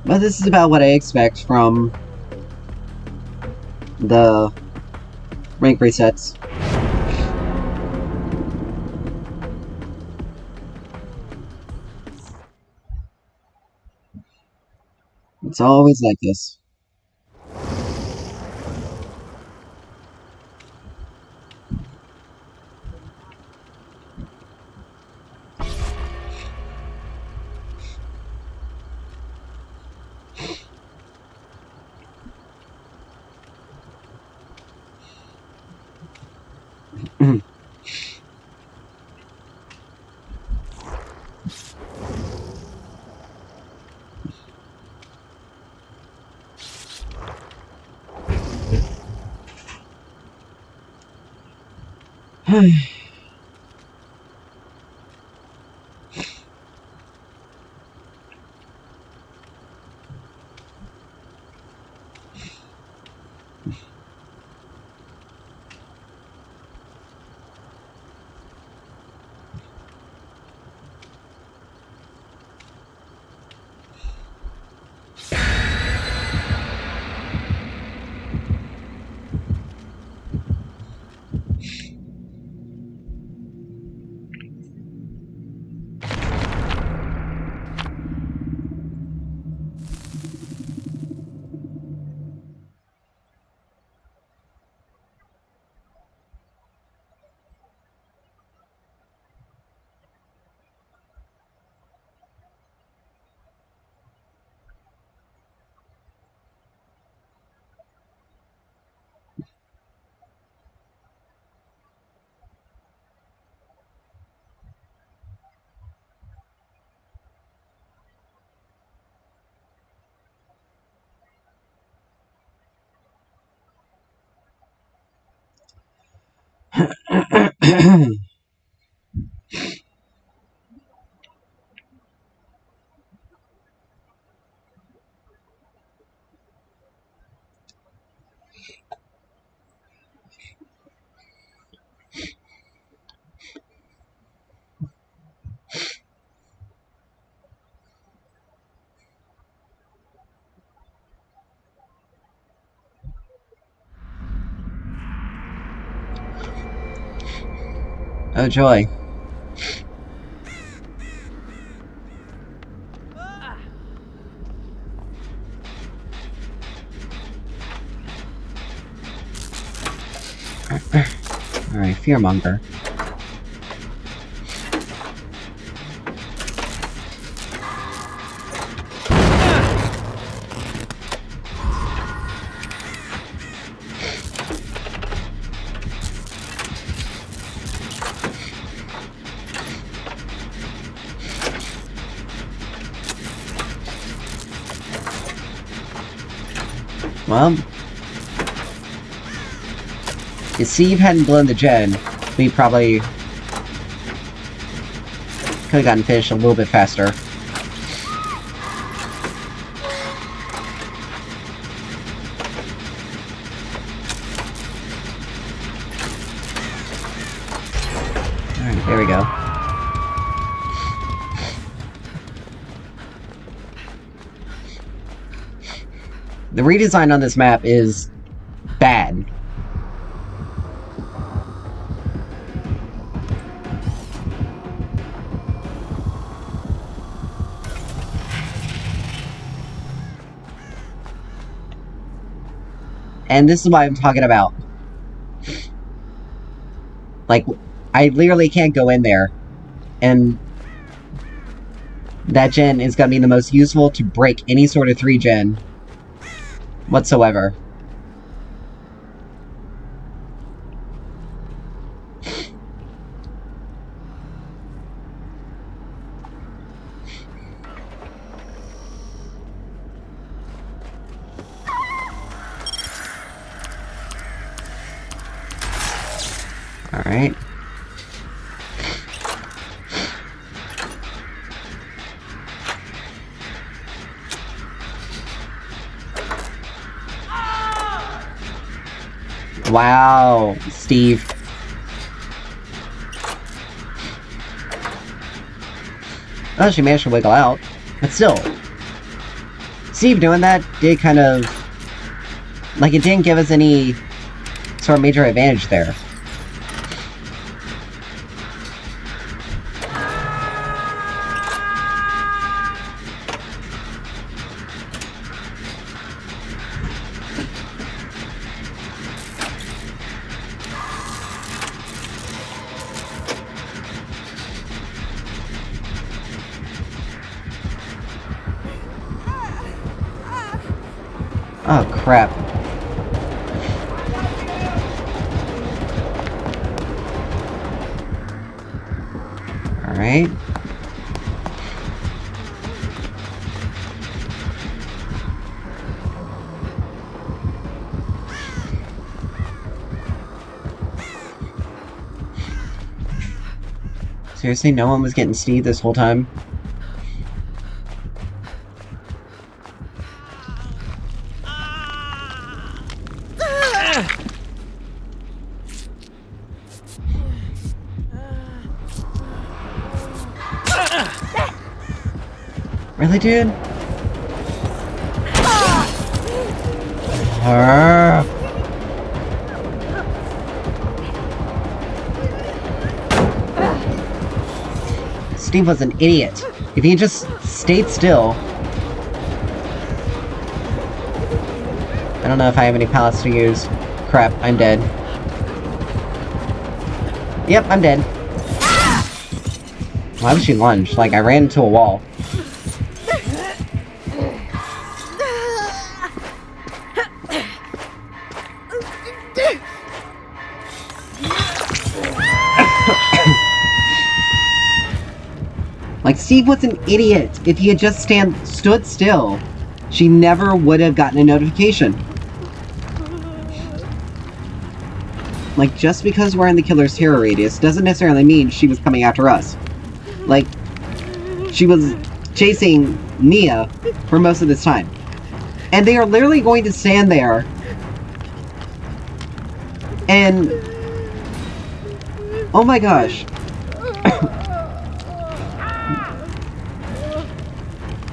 But this is about what I expect from the rank resets. It's always like this. Oh joy. Alright, Fearmonger. Well, if Steve hadn't blown the gen, we probably could have gotten finished a little bit faster. Alright, there we go. The redesign on this map is bad. And this is what I'm talking about. Like, I literally can't go in there, and that gen is gonna be the most useful to break any sort of 3 gen whatsoever. Alright. Wow, Steve. Oh, she managed to wiggle out. But still, Steve doing that did kind of... like, it didn't give us any sort of major advantage there. Oh, crap. Alright. Seriously, no one was getting Steve this whole time? Really, dude? Steve was an idiot. If he just stayed still... I don't know if I have any pallets to use. Crap, I'm dead. Yep, I'm dead. Why would she lunge? Like, I ran into a wall. Like, Steve was an idiot. If he had just stood still, she never would have gotten a notification. Like, just because we're in the killer's terror radius doesn't necessarily mean she was coming after us. Like, she was chasing Nia for most of this time. And they are literally going to stand there and... oh my gosh.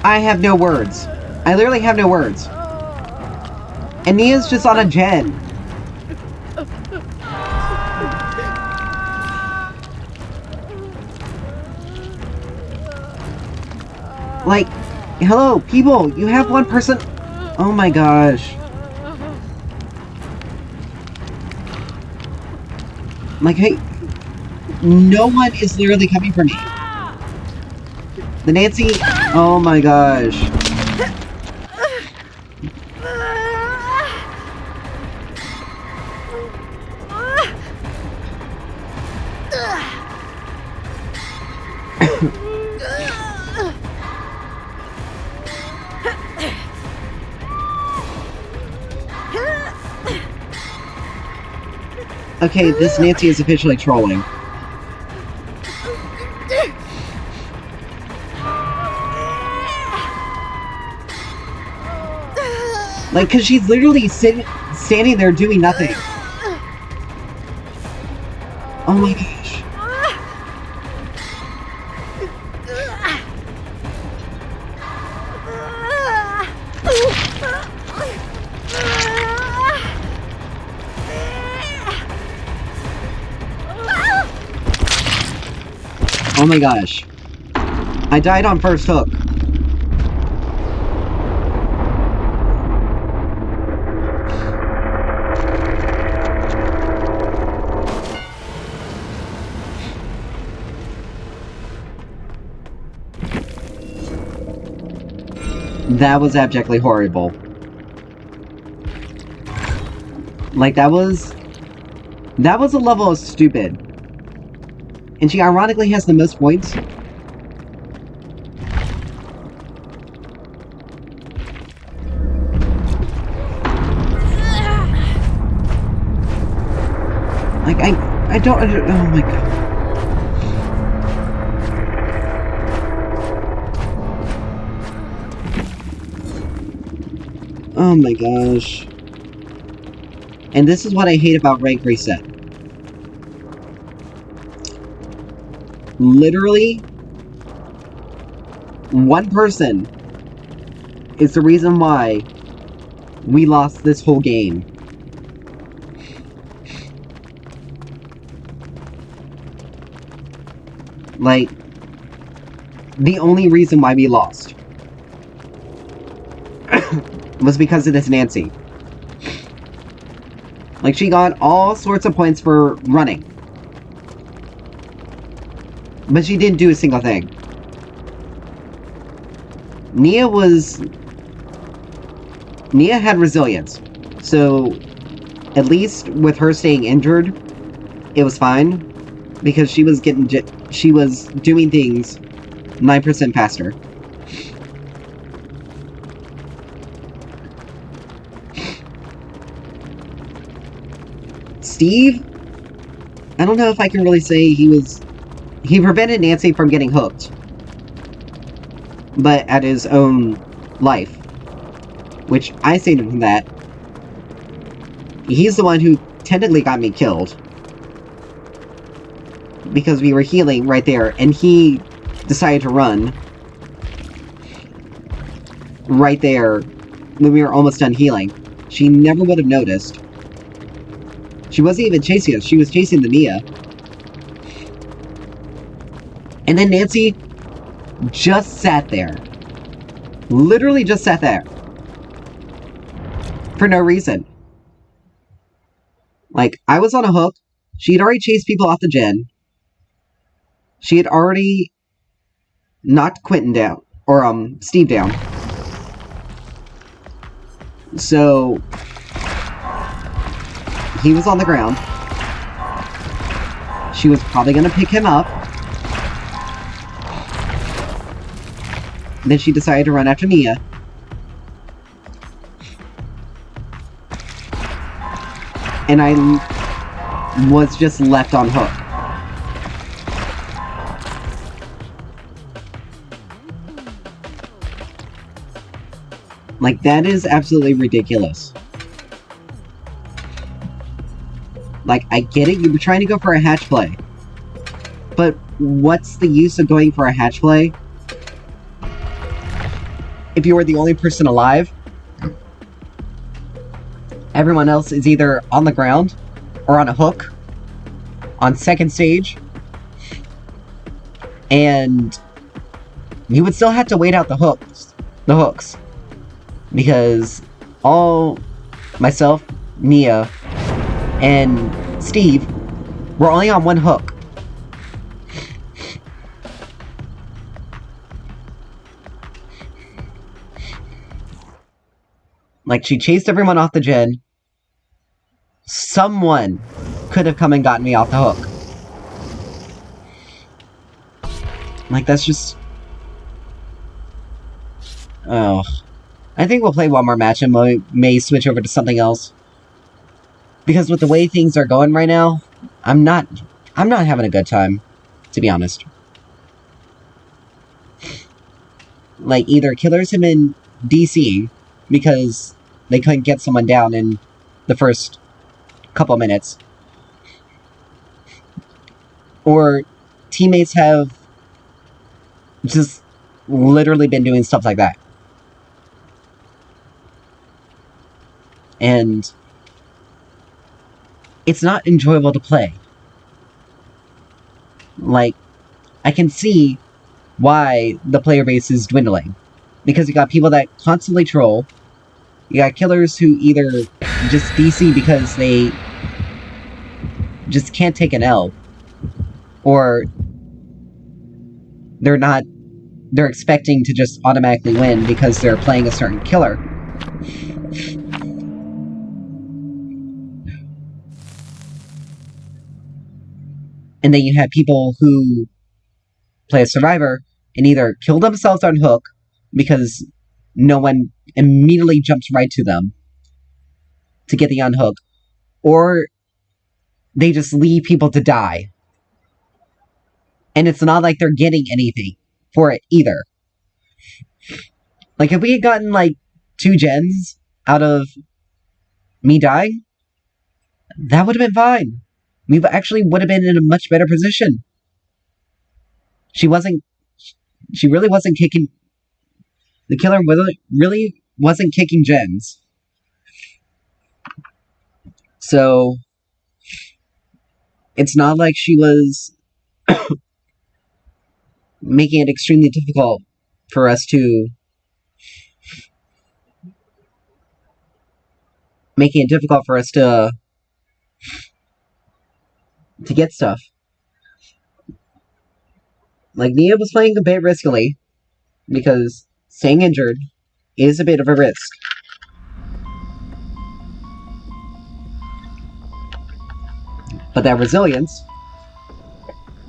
I have no words. I literally have no words. And Nia's just on a gen. Like, hello, people, you have one person... oh my gosh. Like, hey, no one is literally coming for me. The Nancy... oh my gosh. Okay, this Nancy is officially trolling. Like, cause she's literally standing there doing nothing. Oh my gosh. Oh my gosh. I died on first hook. That was abjectly horrible. Like, that was a level of stupid. And she ironically has the most points. Like, I don't, oh my god. Oh my gosh. And this is what I hate about rank reset. Literally, one person is the reason why we lost this whole game. Like, the only reason why we lost was because of this Nancy. Like, she got all sorts of points for running. But she didn't do a single thing. Nia had resilience. So, at least with her staying injured, it was fine. Because she was doing things 9% faster. Steve? I don't know if I can really say he was he prevented Nancy from getting hooked, but at his own life. Which, I say to that, he's the one who technically got me killed. Because we were healing right there, and he decided to run. Right there, when we were almost done healing. She never would have noticed. She wasn't even chasing us, she was chasing the Mia. And then Nancy just sat there. Literally just sat there. For no reason. Like, I was on a hook. She had already chased people off the gen. She had already knocked Quentin down. Or, Steve down. So, he was on the ground. She was probably gonna pick him up. Then she decided to run after Mia. And I was just left on hook. Like, that is absolutely ridiculous. Like, I get it, you were trying to go for a hatch play. But what's the use of going for a hatch play if you were the only person alive? Everyone else is either on the ground or on a hook on second stage, and you would still have to wait out the hooks, because myself, Mia, and Steve were only on one hook. Like, she chased everyone off the gen. Someone could have come and gotten me off the hook. Like, that's just... Oh. I think we'll play one more match and we may switch over to something else. Because with the way things are going right now, I'm not having a good time, to be honest. Like, either killers have been DCing because they couldn't get someone down in the first couple minutes, or teammates have just literally been doing stuff like that. And it's not enjoyable to play. Like, I can see why the player base is dwindling. Because you got people that constantly troll. You got killers who either just DC because they just can't take an L. Or they're expecting to just automatically win because they're playing a certain killer. And then you have people who play a survivor and either kill themselves on hook because no one immediately jumps right to them to get the unhook, or they just leave people to die. And it's not like they're getting anything for it either. Like, if we had gotten, like, 2 gens out of me dying, that would have been fine. We actually would have been in a much better position. She really wasn't kicking... The killer really wasn't kicking gens. So, it's not like she was making it extremely difficult for us to... to get stuff. Like, Nia was playing a bit riskily, because staying injured is a bit of a risk. But that resilience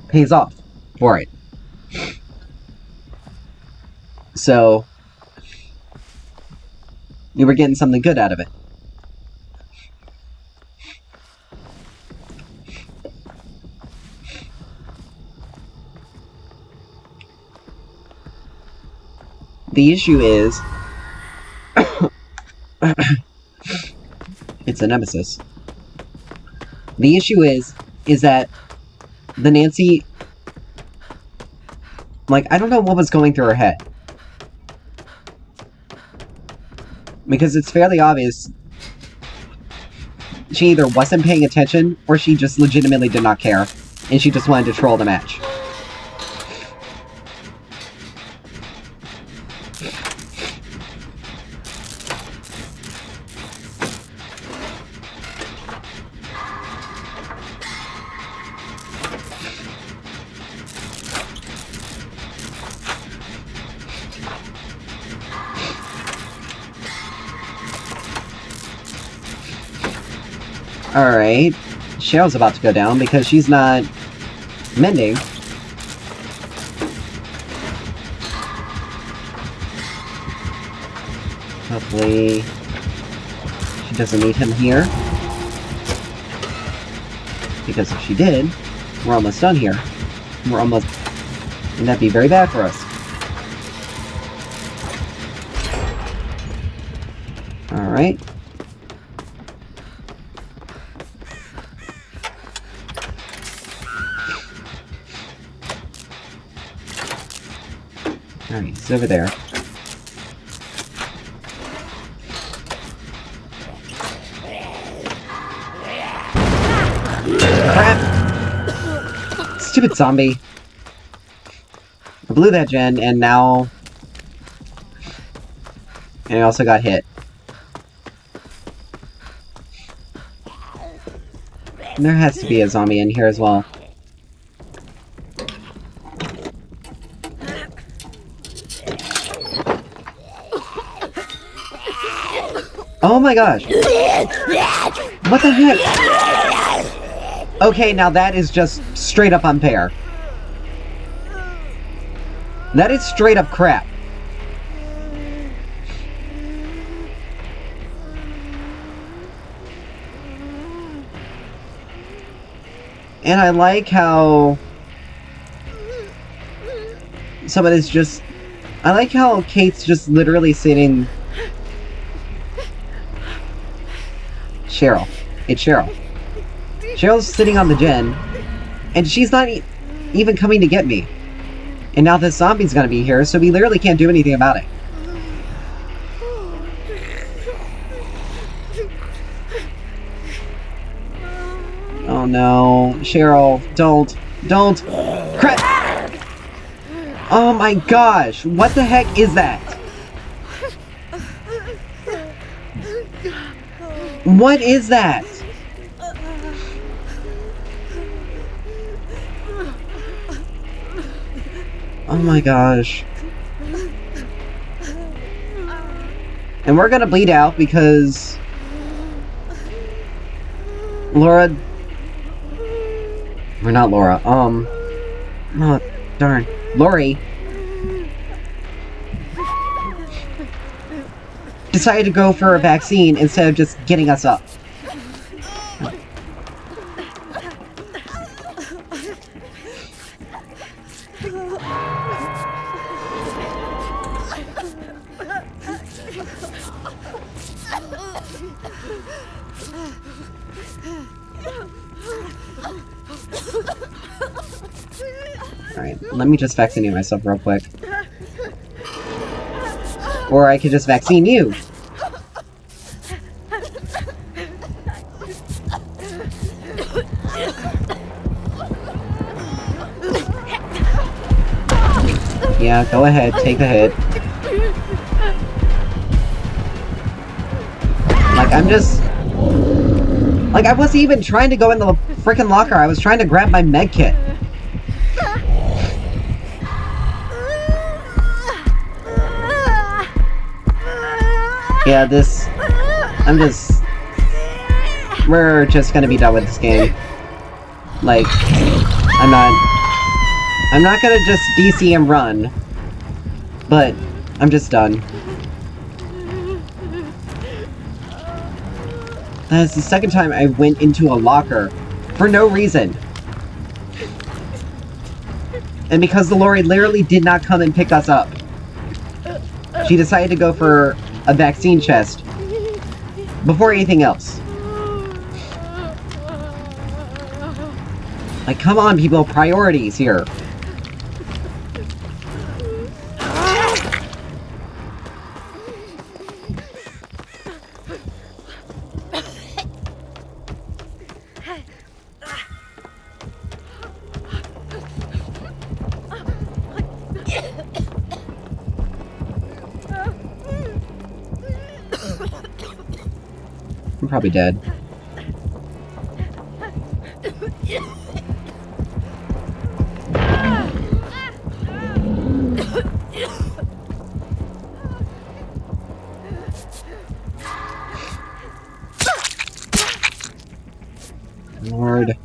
pays off for it. So, you were getting something good out of it. The issue is... it's a nemesis. The issue is that the Nancy... Like, I don't know what was going through her head. Because it's fairly obvious she either wasn't paying attention, or she just legitimately did not care, and she just wanted to troll the match. Alright, Cheryl's about to go down because she's not mending. Hopefully she doesn't need him here. Because if she did, we're almost done here. We're almost... and that'd be very bad for us. Alright. Alright, he's over there. Crap! Stupid zombie. I blew that gen, and now... and I also got hit. And there has to be a zombie in here as well. Oh my gosh! What the heck? Okay, now that is just straight up unfair. That is straight up crap. And I like how somebody's just... I like how Kate's just literally sitting... Cheryl. It's Cheryl. Cheryl's sitting on the gen, and she's not even coming to get me. And now this zombie's gonna be here, so we literally can't do anything about it. Oh no. Cheryl, don't. Crap! Oh my gosh, what the heck is that? What is that? Oh my gosh. And we're gonna bleed out because... Laura... Or not Laura, oh, darn. Lori... decided to go for a vaccine instead of just getting us up. Alright, let me just vaccinate myself real quick. Or I could just vaccine you. Yeah, go ahead, take the hit. Like, I'm just... like, I wasn't even trying to go in the frickin' locker, I was trying to grab my med kit. Yeah, this... we're just gonna be done with this game. Like, I'm not gonna just DC and run. But, I'm just done. That is the second time I went into a locker for no reason. And because the lorry literally did not come and pick us up. she decided to go for a vaccine chest before anything else. Like, come on, people, priorities here. I'm probably dead. Lord.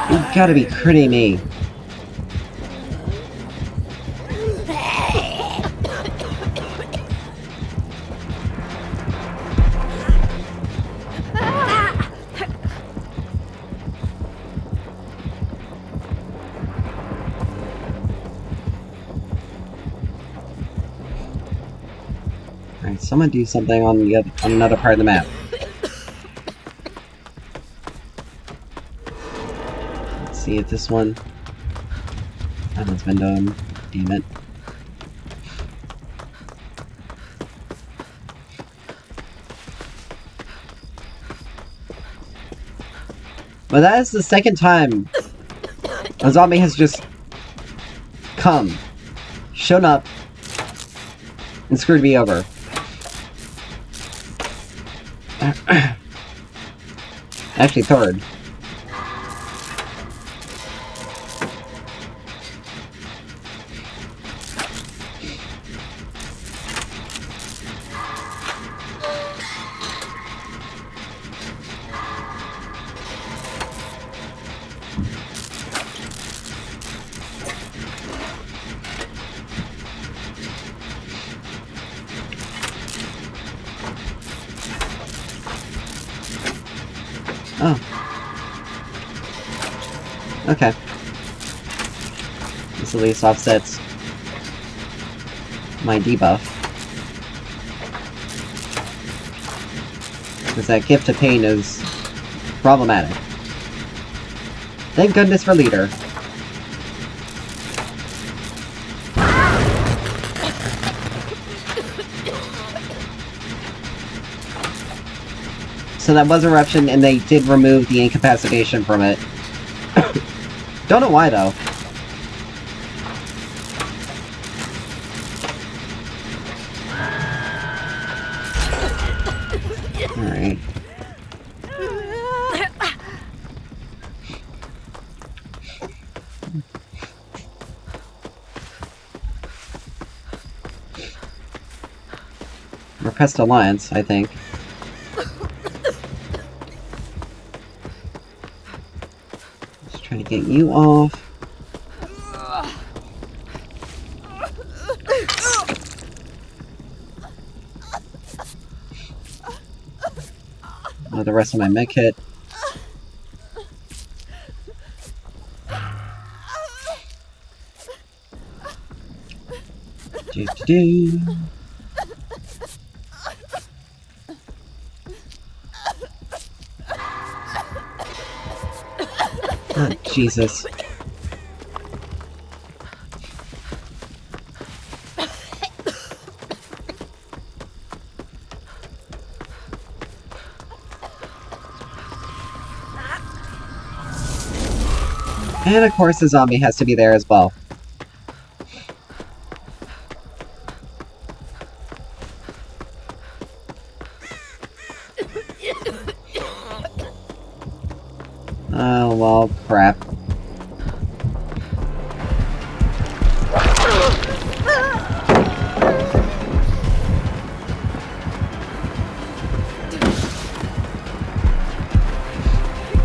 You gotta be kidding me. Alright, someone do something on the other, on another part of the map. Let's see if this one... That one's been done. Damn it. But that is the second time a zombie has just come, shown up, and screwed me over. Actually, third. Oh. Okay. This at least offsets my debuff. Because that gift of pain is problematic. Thank goodness for leader. So that was Eruption, and they did remove the incapacitation from it. Don't know why, though. Alright. Repressed Alliance, I think. Trying to get you off. The rest of my med kit. Do. Oh, Jesus. And of course the zombie has to be there as well.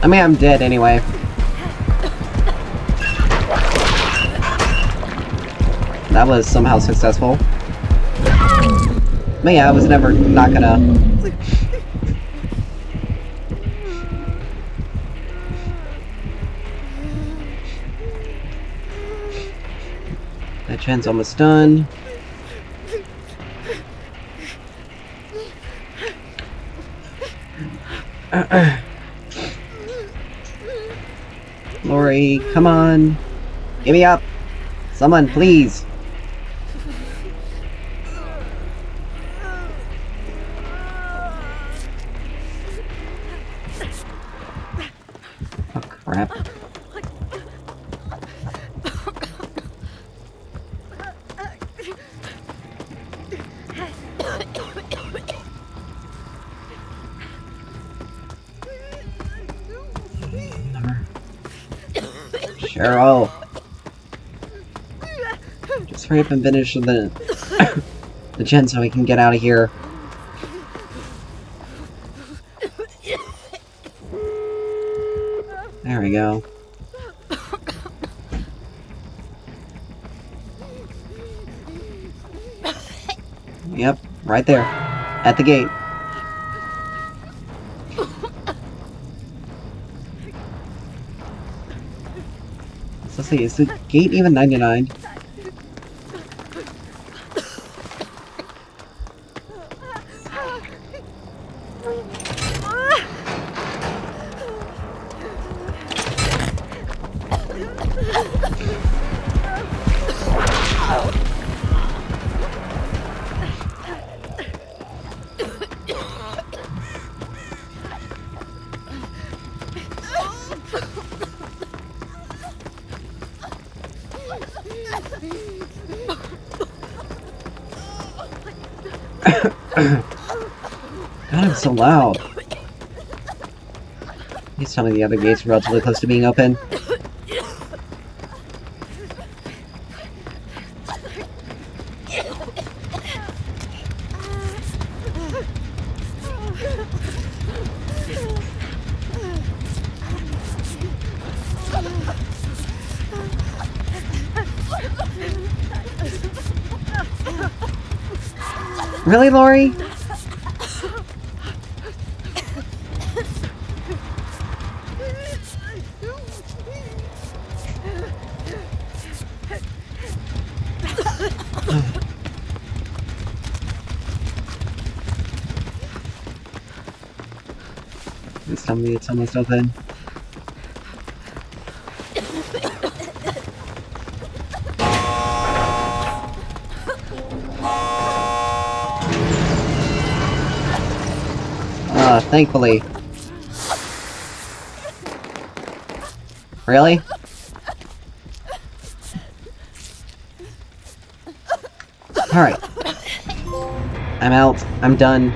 I mean, I'm dead anyway. That was somehow successful. But yeah, I was never not gonna... That gen's almost done. Lori, come on. Give me up. Someone, please. Oh, crap. Cheryl. Just hurry up and finish the the gen so we can get out of here. There we go. Yep, right there. At the gate. So let's see, is the gate even 99? God, I'm so loud. Please tell me the other gates are relatively close to being open. Really, Lori? Please tell me it's almost open. Thankfully. Really? Alright. I'm out. I'm done.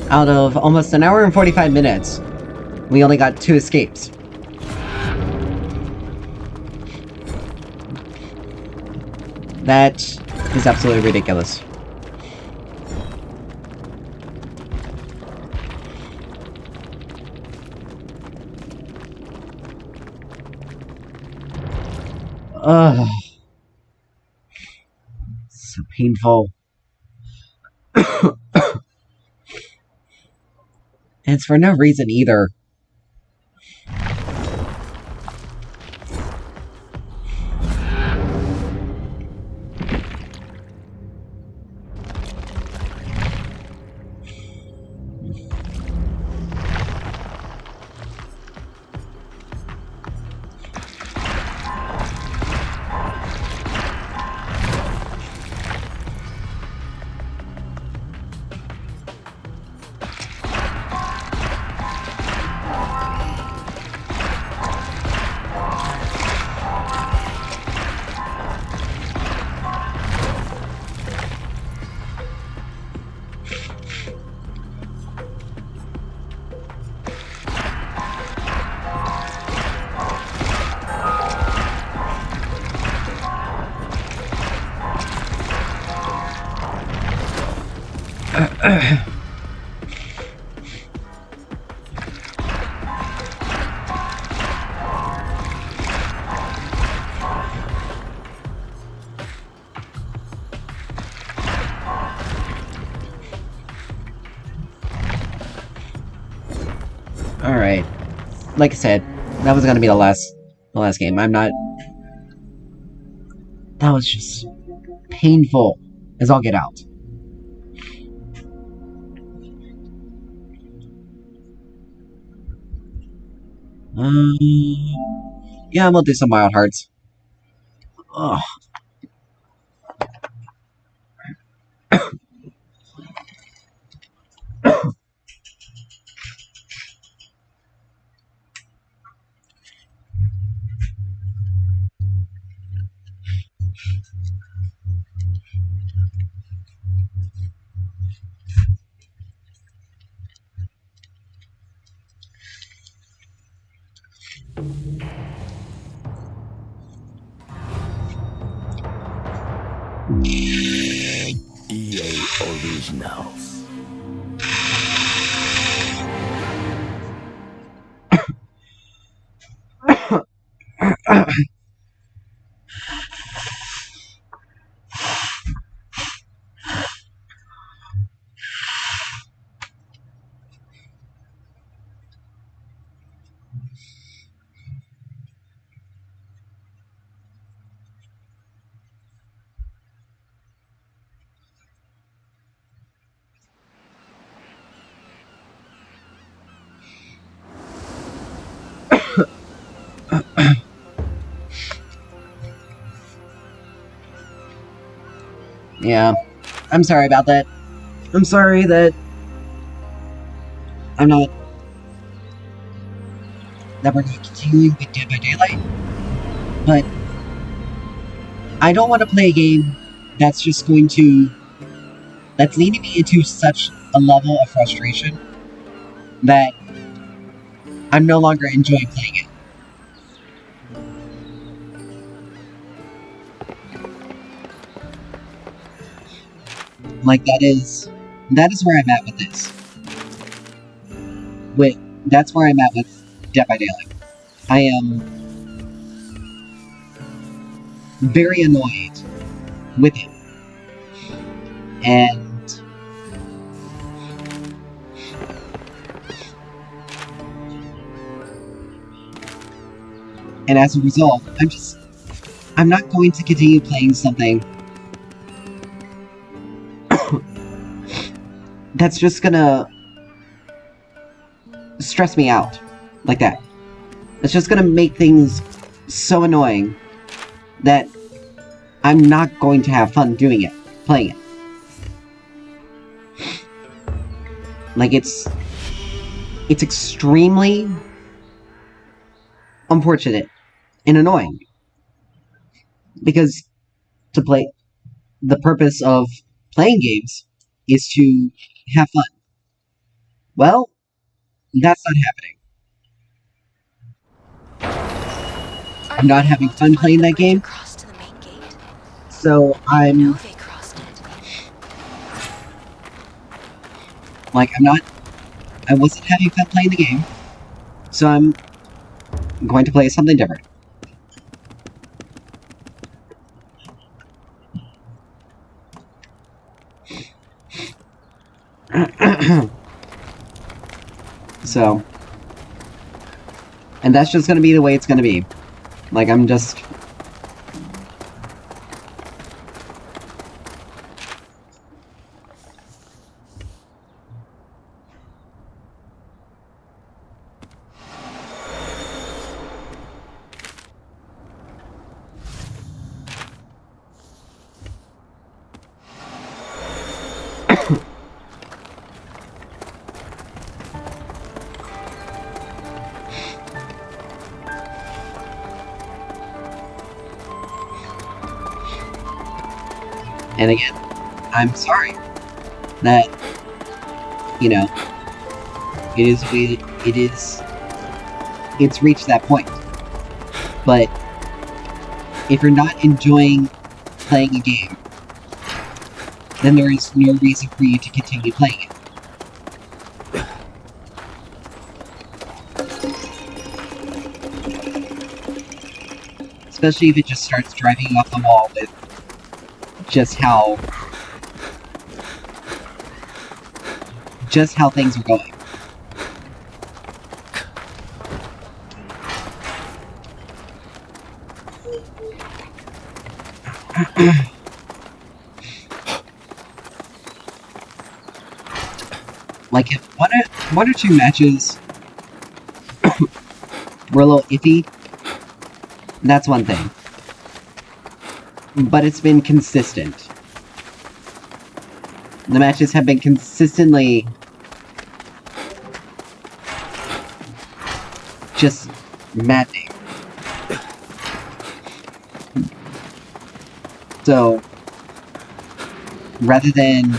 Out of almost an hour and 45 minutes, we only got 2 escapes. That is absolutely ridiculous. Ugh. So painful. And it's for no reason either. Alright. Like I said, that was gonna be the last game. I'm not... That was just painful as all get out. Yeah, I'm gonna do some Wild Hearts. Ugh. EA Originals. Yeah. I'm sorry about that. I'm sorry that I'm not... that we're not continuing with Dead by Daylight. But I don't want to play a game that's just going to... that's leading me into such a level of frustration that I'm no longer enjoying playing it. Like, that is where I'm at with this. That's where I'm at with Dead by Daylight. I am very annoyed with it. And as a result, I'm not going to continue playing something that's just gonna stress me out like that. It's just gonna make things so annoying that I'm not going to have fun doing it, playing it. Like, it's extremely unfortunate and annoying. Because the purpose of playing games is to have fun. Well, that's not happening. I'm not having fun playing that game. So I'm... like, I wasn't having fun playing the game. So I'm going to play something different. So, and that's just gonna be the way it's gonna be. Like, I'm just... And again, I'm sorry that, you know, it's reached that point. But if you're not enjoying playing a game, then there is no reason for you to continue playing it. Especially if it just starts driving you off the wall with just how things are going. Like, if one or two matches were a little iffy, that's one thing. But it's been consistent. The matches have been consistently just maddening. So, rather than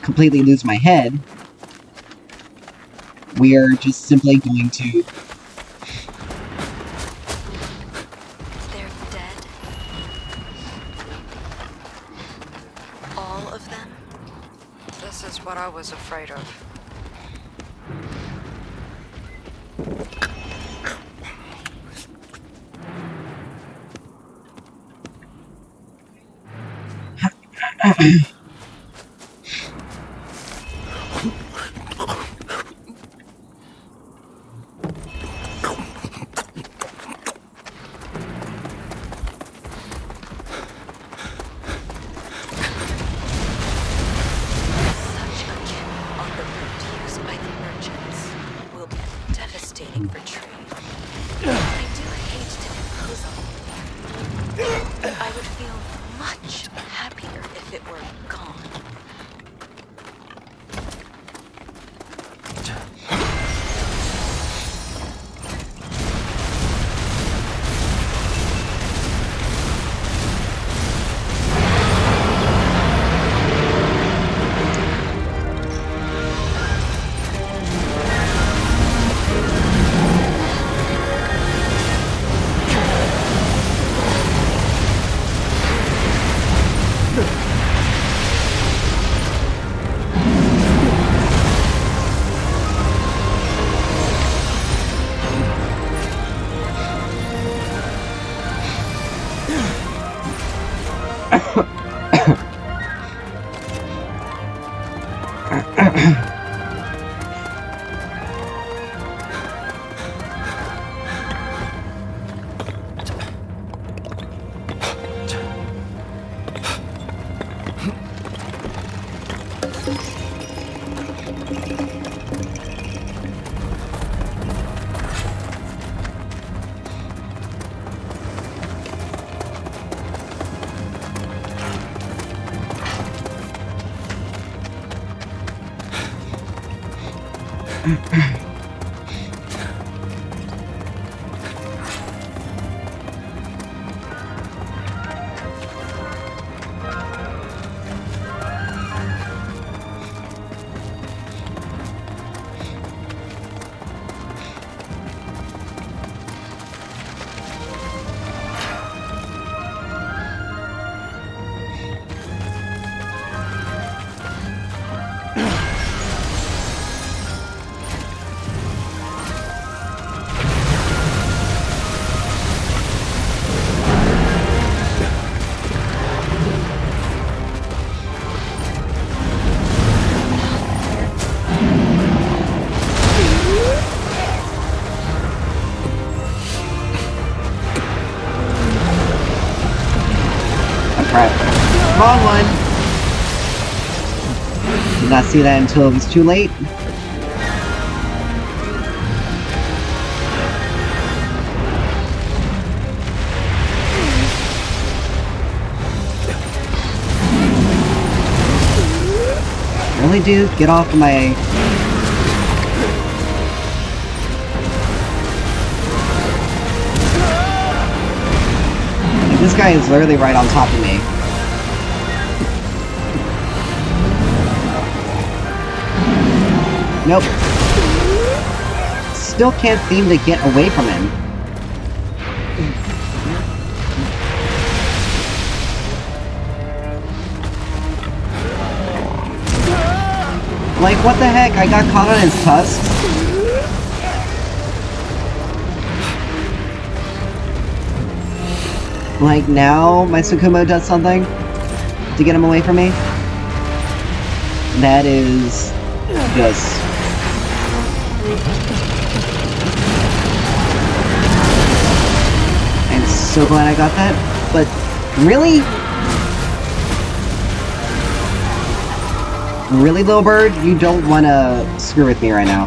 completely lose my head, we are just simply going to... They're dead? All of them? This is what I was afraid of. For trade. I do hate to impose on you, but I would feel much happier if it were gone. Wrong one! Did not see that until it was too late. Really, dude? Get off of my... This guy is literally right on top of me. Nope. Still can't seem to get away from him. Like, what the heck? I got caught on his tusks? Like, now my Tsukumo does something to get him away from me? That is just... I'm so glad I got that, but really? Really, little bird? You don't want to screw with me right now.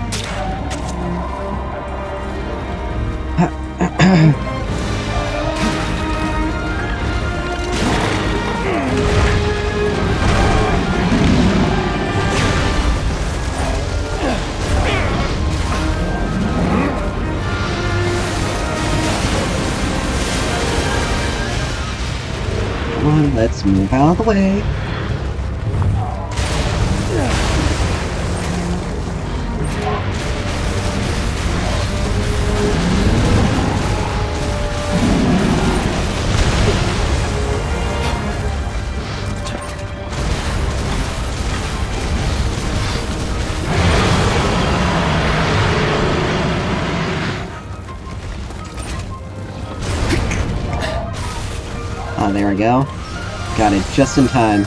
Come on, let's move out of the way. Oh, there we go. Got it just in time.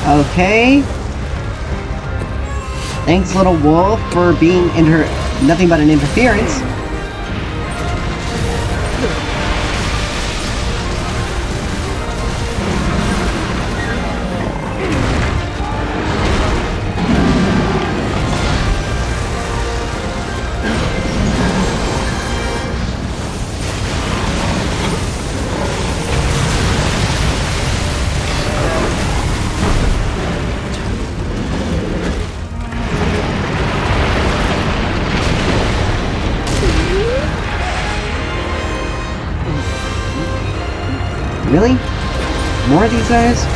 Okay. Thanks, little wolf, for being nothing but an interference. Really? More of these guys?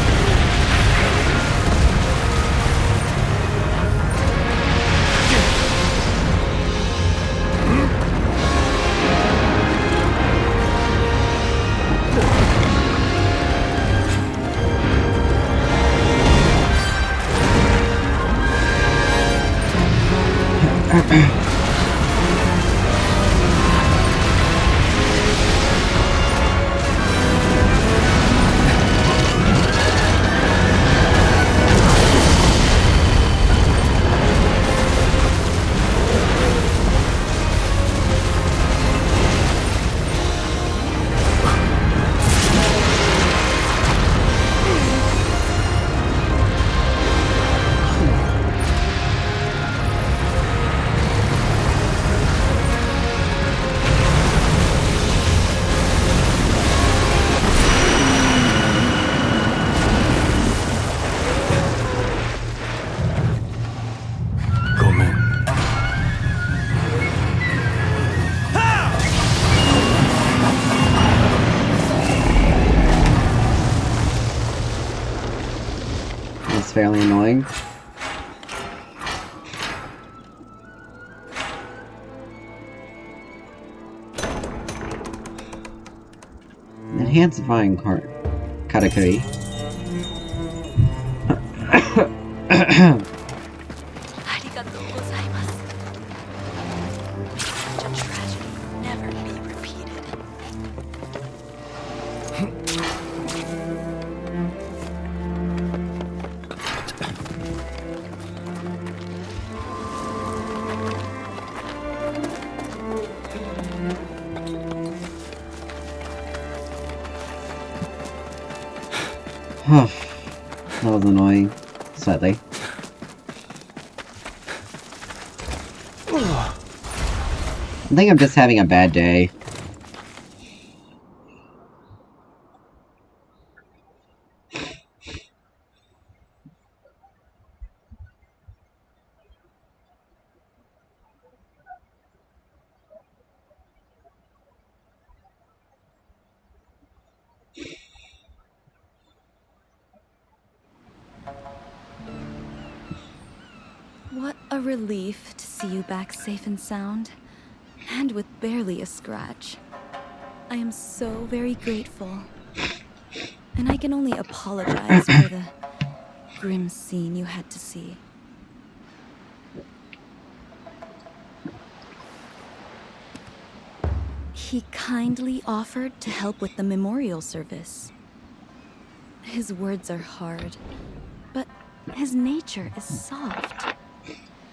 That's fairly annoying. Enhancifying Karakuri. ありがとうございます。such a tragedy never be repeated. That was annoying. Slightly. I think I'm just having a bad day. What a relief to see you back safe and sound, and with barely a scratch. I am so very grateful. And I can only apologize for the grim scene you had to see. He kindly offered to help with the memorial service. His words are hard, but his nature is soft.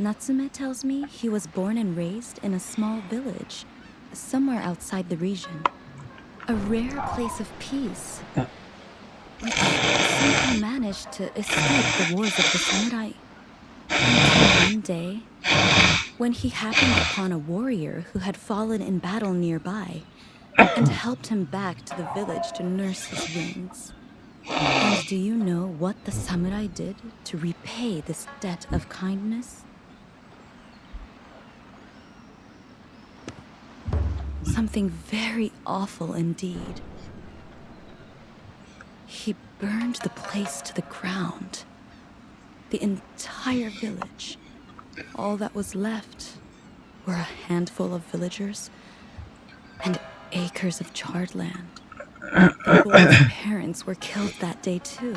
Natsume tells me he was born and raised in a small village, somewhere outside the region. A rare place of peace. Which somehow managed to escape the wars of the samurai. Until one day, when he happened upon a warrior who had fallen in battle nearby, and helped him back to the village to nurse his wounds. And do you know what the samurai did to repay this debt of kindness? Something very awful indeed. He burned the place to the ground. The entire village. All that was left were a handful of villagers and acres of charred land. The boy's parents were killed that day too.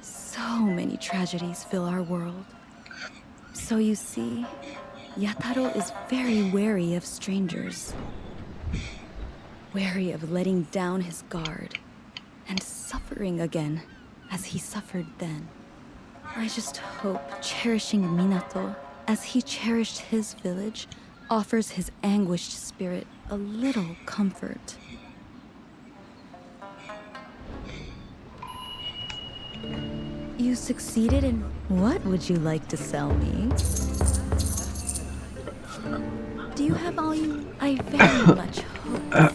So many tragedies fill our world. So you see, Yataro is very wary of strangers. Wary of letting down his guard and suffering again as he suffered then. I just hope cherishing Minato as he cherished his village offers his anguished spirit a little comfort. You succeeded in... What would you like to sell me? Do you have all you... I very much hope.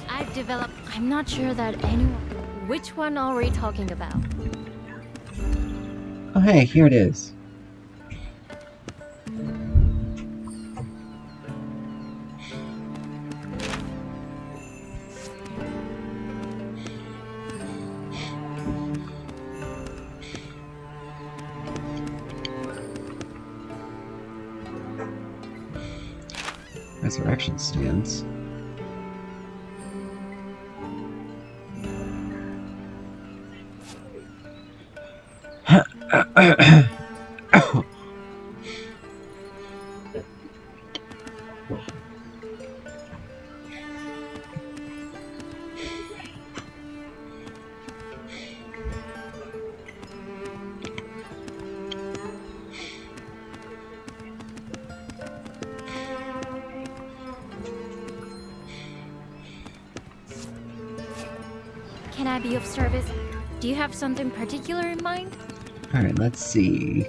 I've developed... I'm not sure that anyone... Which one are we talking about? Oh hey, here it is. Resurrection stands. Can I be of service? Do you have something particular in mind? Alright, let's see.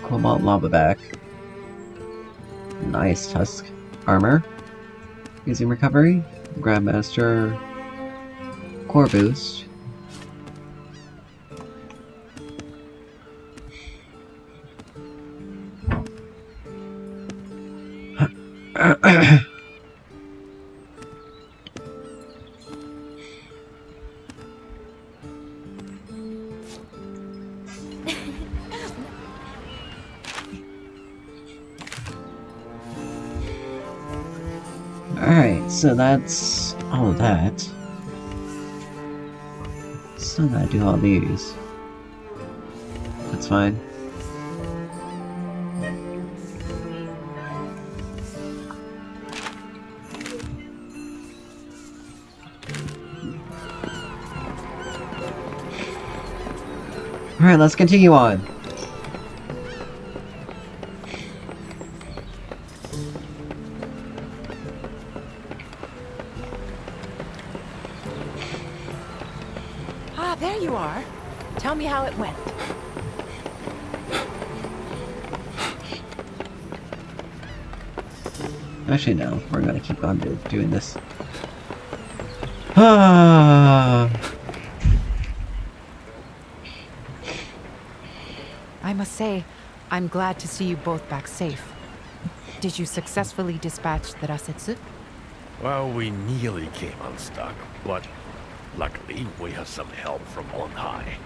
Cobalt Lava Back. Nice Tusk Armor. Using Recovery. Grandmaster. Core Boost. Alright, so that's all of that. Still gotta do all these. That's fine. Alright, let's continue on. Ah, there you are. Tell me how it went. Actually, no. We're gonna keep on doing this. Ah. I must say, I'm glad to see you both back safe. Did you successfully dispatch the Rasetsu? Well, we nearly came unstuck, but luckily we had some help from on high.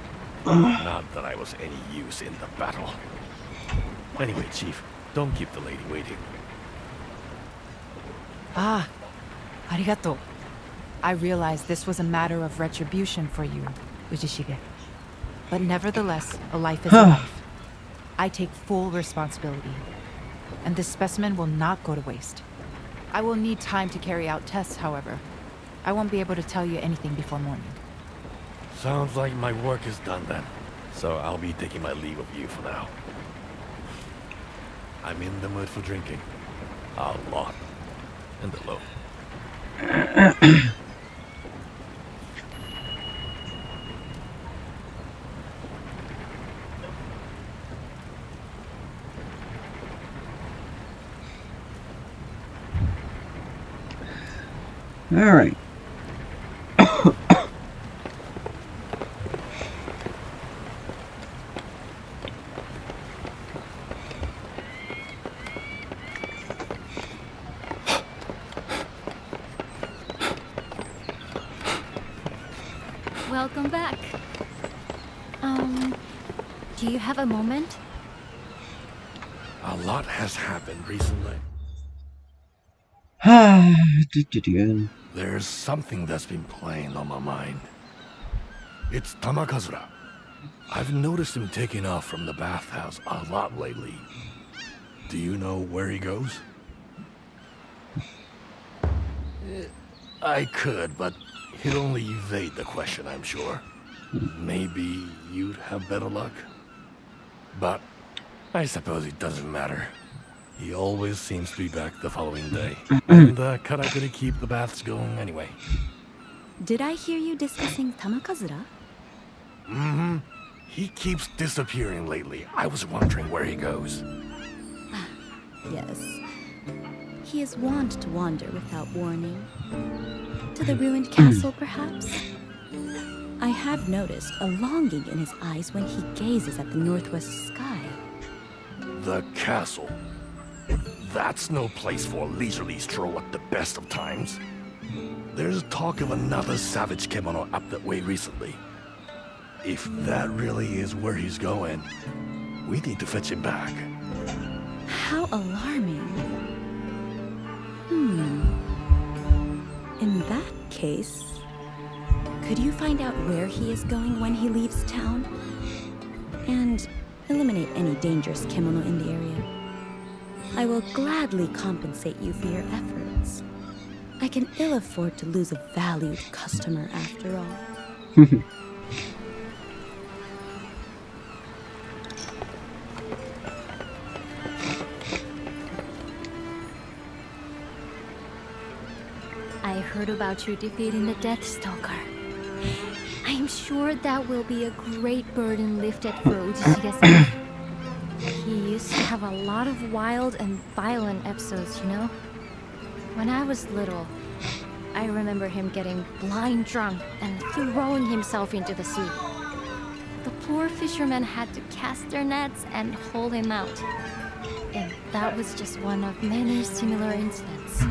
Not that I was any use in the battle. Anyway, Chief, don't keep the lady waiting. Ah, arigato. I realized this was a matter of retribution for you, Ujishige. But nevertheless, a life is a life. I take full responsibility. And this specimen will not go to waste. I will need time to carry out tests, however. I won't be able to tell you anything before morning. Sounds like my work is done then. So I'll be taking my leave of you for now. I'm in the mood for drinking. A lot. And alone. Alright. Welcome back. Do you have a moment? A lot has happened recently. There's something that's been playing on my mind. It's Tamakazura. I've noticed him taking off from the bathhouse a lot lately. Do you know where he goes? I could, but he'll only evade the question, I'm sure. Maybe you'd have better luck? But I suppose it doesn't matter. He always seems to be back the following day. And Karakuri keep the baths going anyway. Did I hear you discussing Tamakazura? Mm-hmm. He keeps disappearing lately. I was wondering where he goes. Yes. He is wont to wander without warning. To the ruined castle, perhaps? I have noticed a longing in his eyes when he gazes at the northwest sky. The castle. That's no place for a leisurely stroll at the best of times. There's talk of another savage kemono up that way recently. If that really is where he's going, we need to fetch him back. How alarming. In that case, could you find out where he is going when he leaves town? And eliminate any dangerous kemono in the area. I will gladly compensate you for your efforts. I can ill afford to lose a valued customer after all. I heard about you defeating the Deathstalker. I'm sure that will be a great burden lifted for Ujishige-san. He used to have a lot of wild and violent episodes, you know? When I was little, I remember him getting blind drunk and throwing himself into the sea. The poor fishermen had to cast their nets and haul him out. And that was just one of many similar incidents.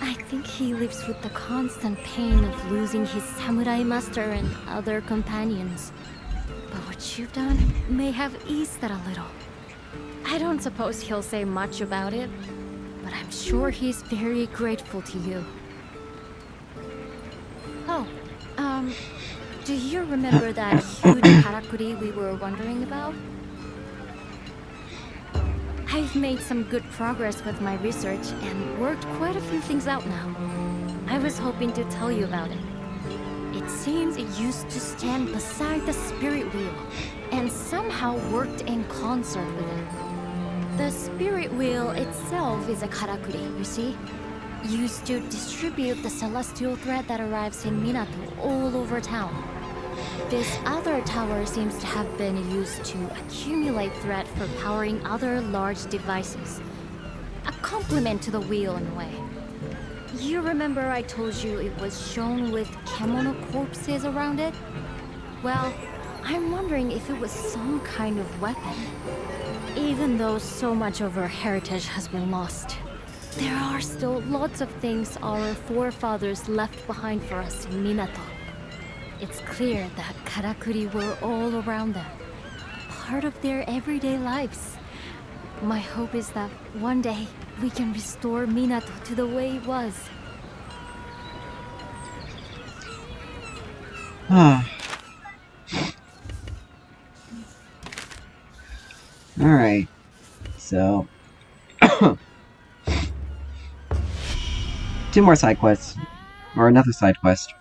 I think he lives with the constant pain of losing his samurai master and other companions. But what you've done may have eased that a little. I don't suppose he'll say much about it, but I'm sure he's very grateful to you. Oh, do you remember that huge karakuri we were wondering about? I've made some good progress with my research and worked quite a few things out now. I was hoping to tell you about it. It seems it used to stand beside the spirit wheel and somehow worked in concert with it. The spirit wheel itself is a karakuri, you see? Used to distribute the celestial thread that arrives in Minato all over town. This other tower seems to have been used to accumulate thread for powering other large devices. A complement to the wheel in a way. You remember I told you it was shown with kemono corpses around it? Well, I'm wondering if it was some kind of weapon. Even though so much of our heritage has been lost, there are still lots of things our forefathers left behind for us in Minato. It's clear that karakuri were all around them, part of their everyday lives. My hope is that one day we can restore Minato to the way it was. Alright. So... 2 more side quests. Or another side quest.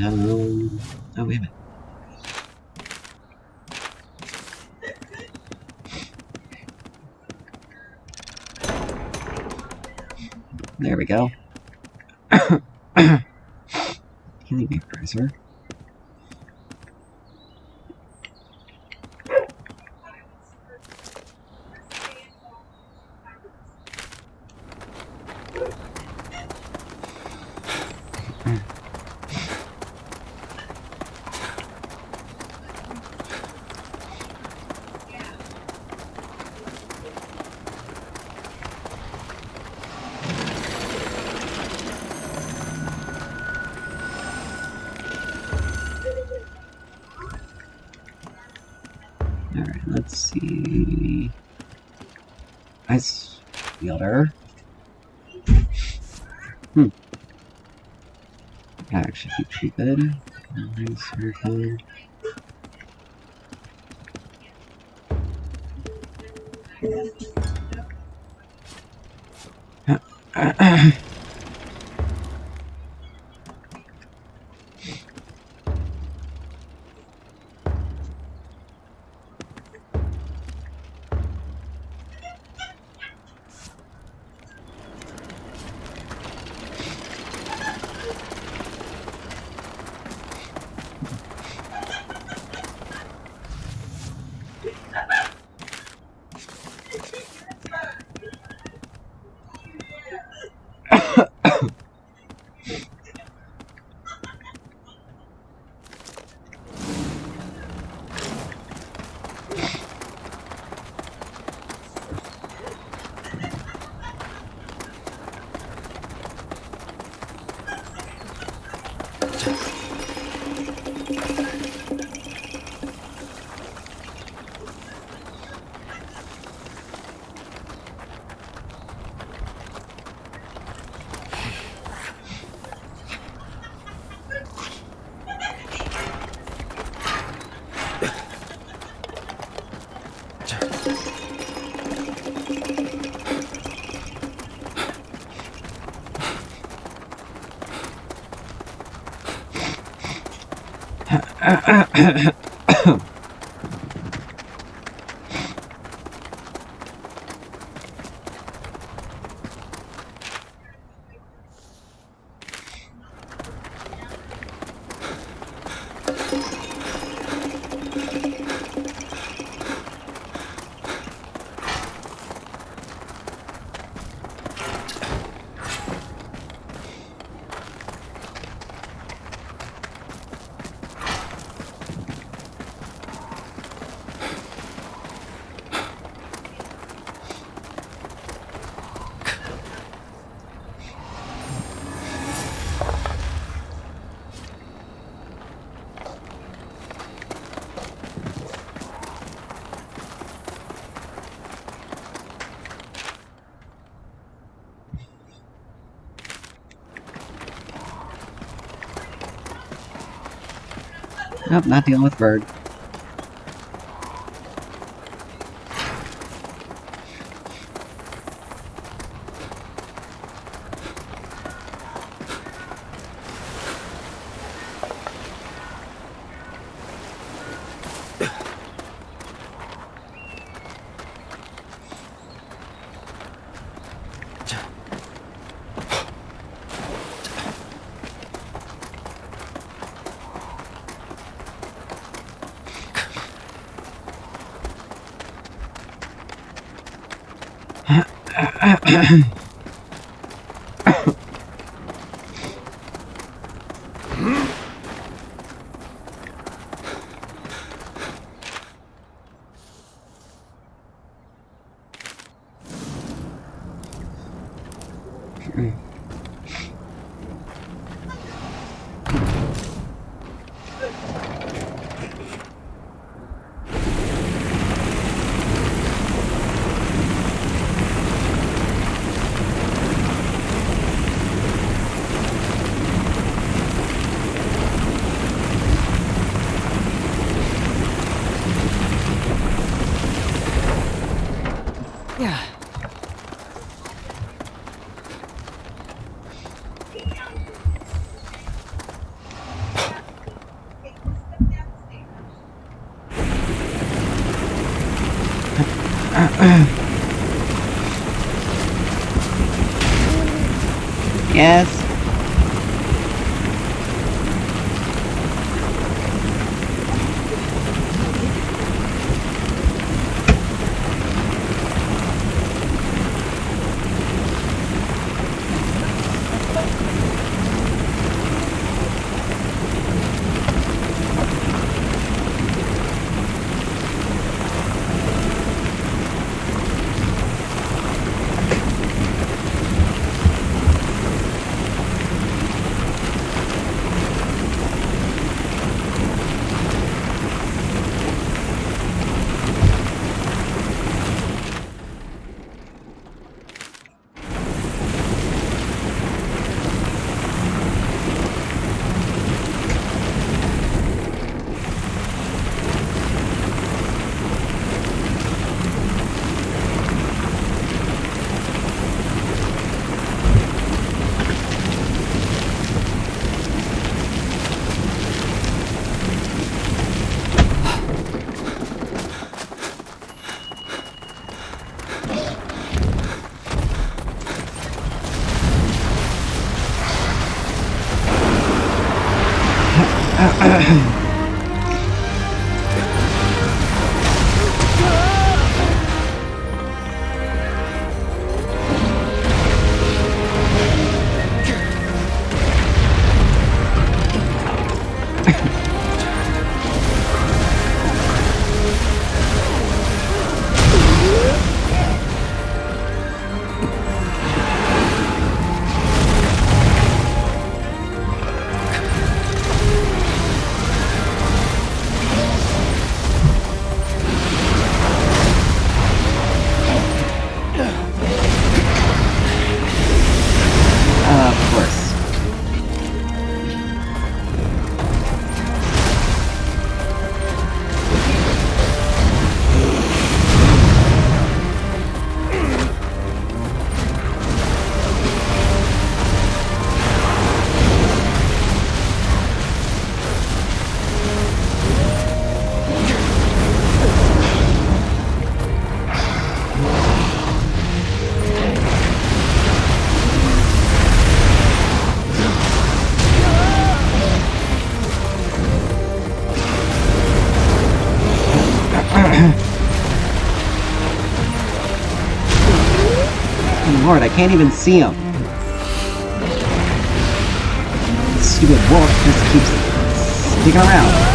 Oh, wait a minute. There we go. Healing vaporizer. Alright, let's see. Ice wielder. That actually be pretty good. Nice, very good. Nope, not dealing with bird. Yeah. Yes. lord, I can't even see him. Stupid wolf just keeps sticking around.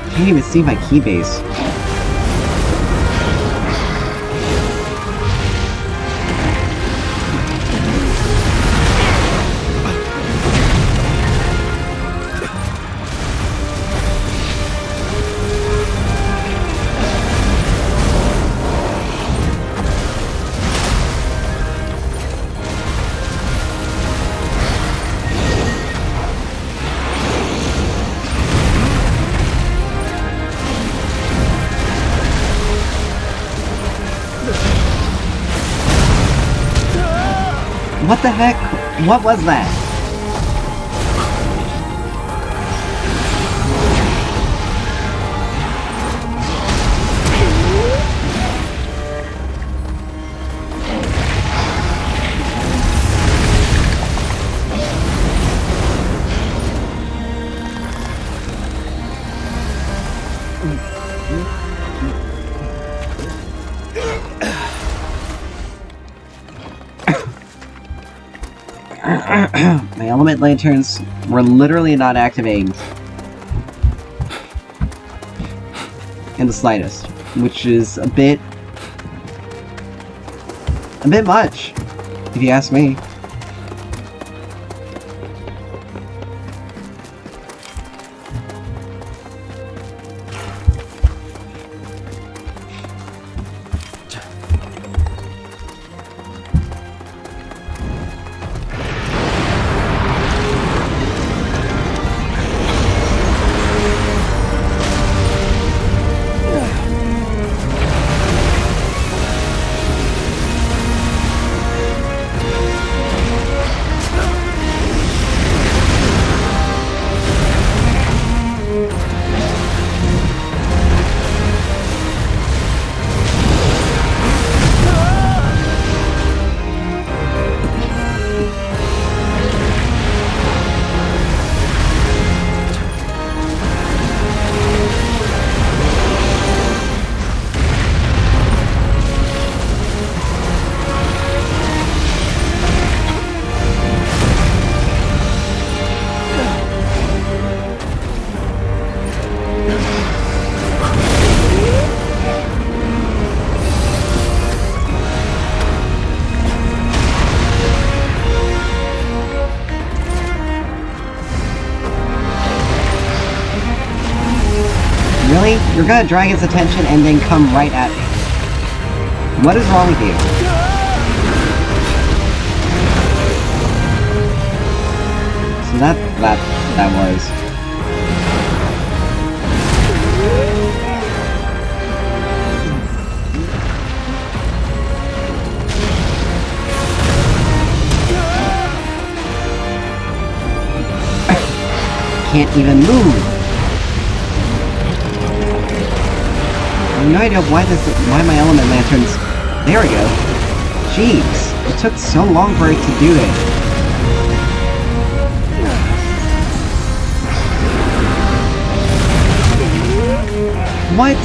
I can't even see my key base. What the heck? What was that? My element lanterns were literally not activating in the slightest, which is a bit much, if you ask me. Really? You're gonna drag its attention and then come right at me. What is wrong with you? So that was. Can't even move. I have no idea why my element lanterns. There we go. Jeez, it took so long for it to do it. What?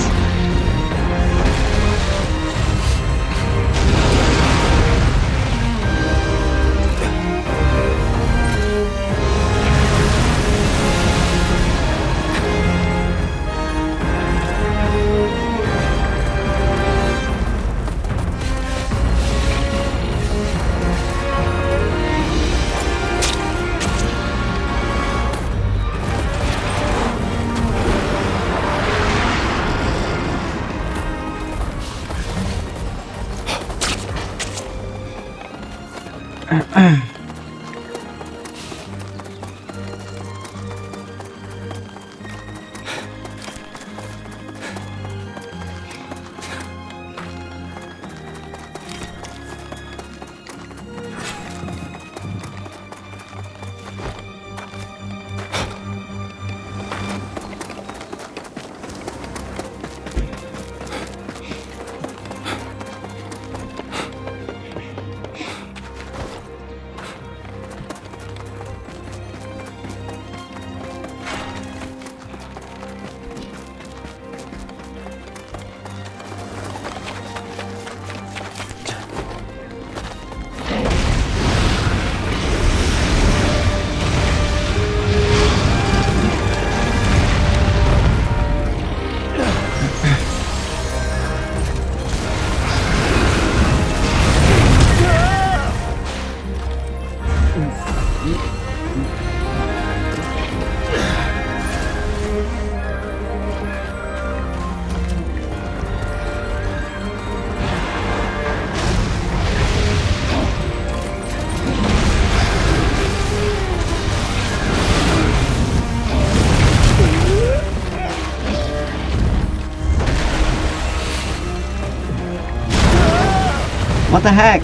What the heck?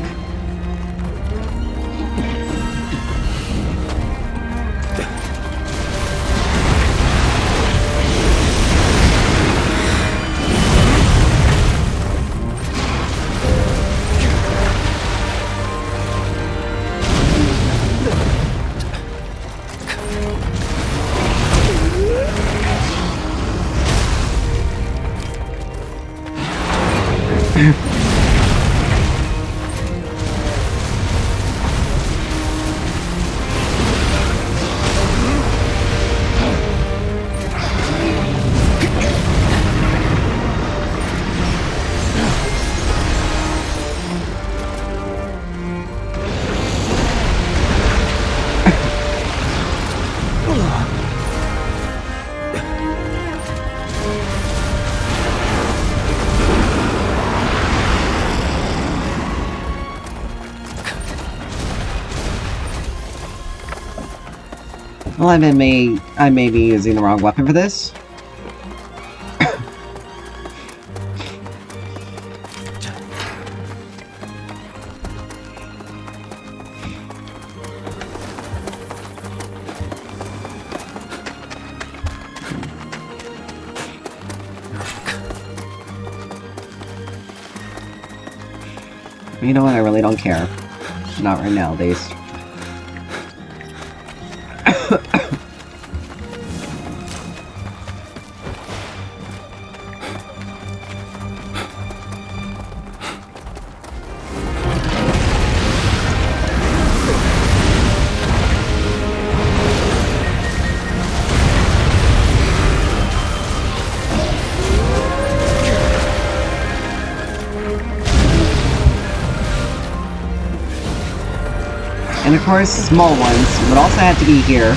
Well, I may be using the wrong weapon for this. You know what? I really don't care. Not right now, at least. And of course, small ones would also have to be here.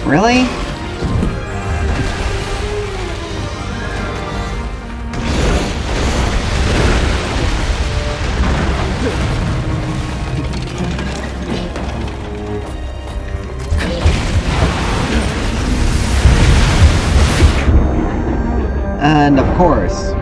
Really? And of course.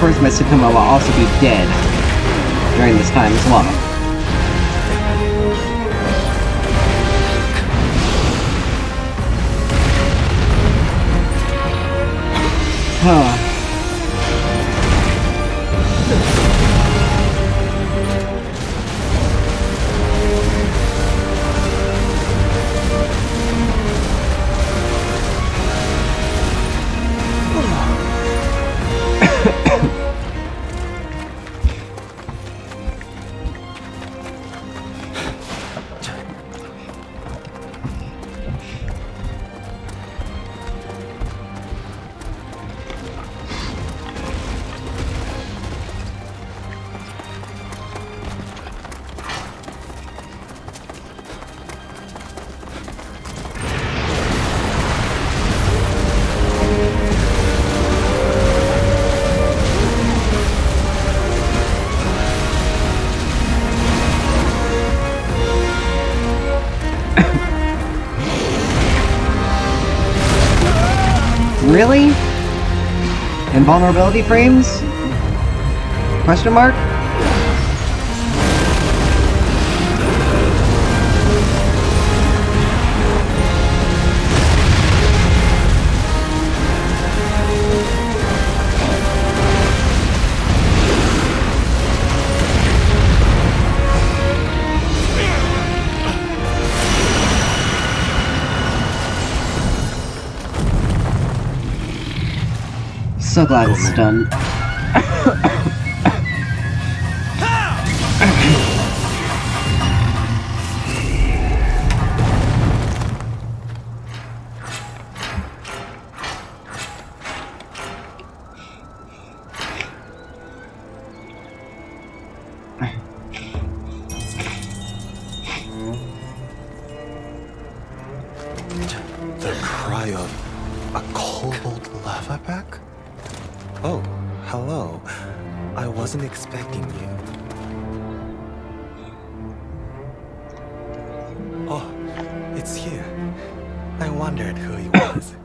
course, my Sukuma will also be dead during this time as well. Huh. Really? Invulnerability frames? Question mark? So glad it's done. The cry of a cobalt lava pack? Oh, hello. I wasn't expecting you. Oh, it's you. I wondered who he was.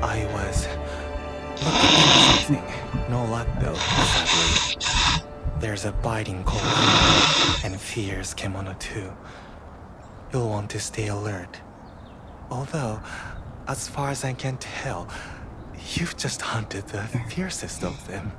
I was looking for something. No luck though, sadly. There's a biting cold and fierce kimono too. You'll want to stay alert. Although, as far as I can tell, you've just hunted the fiercest of them.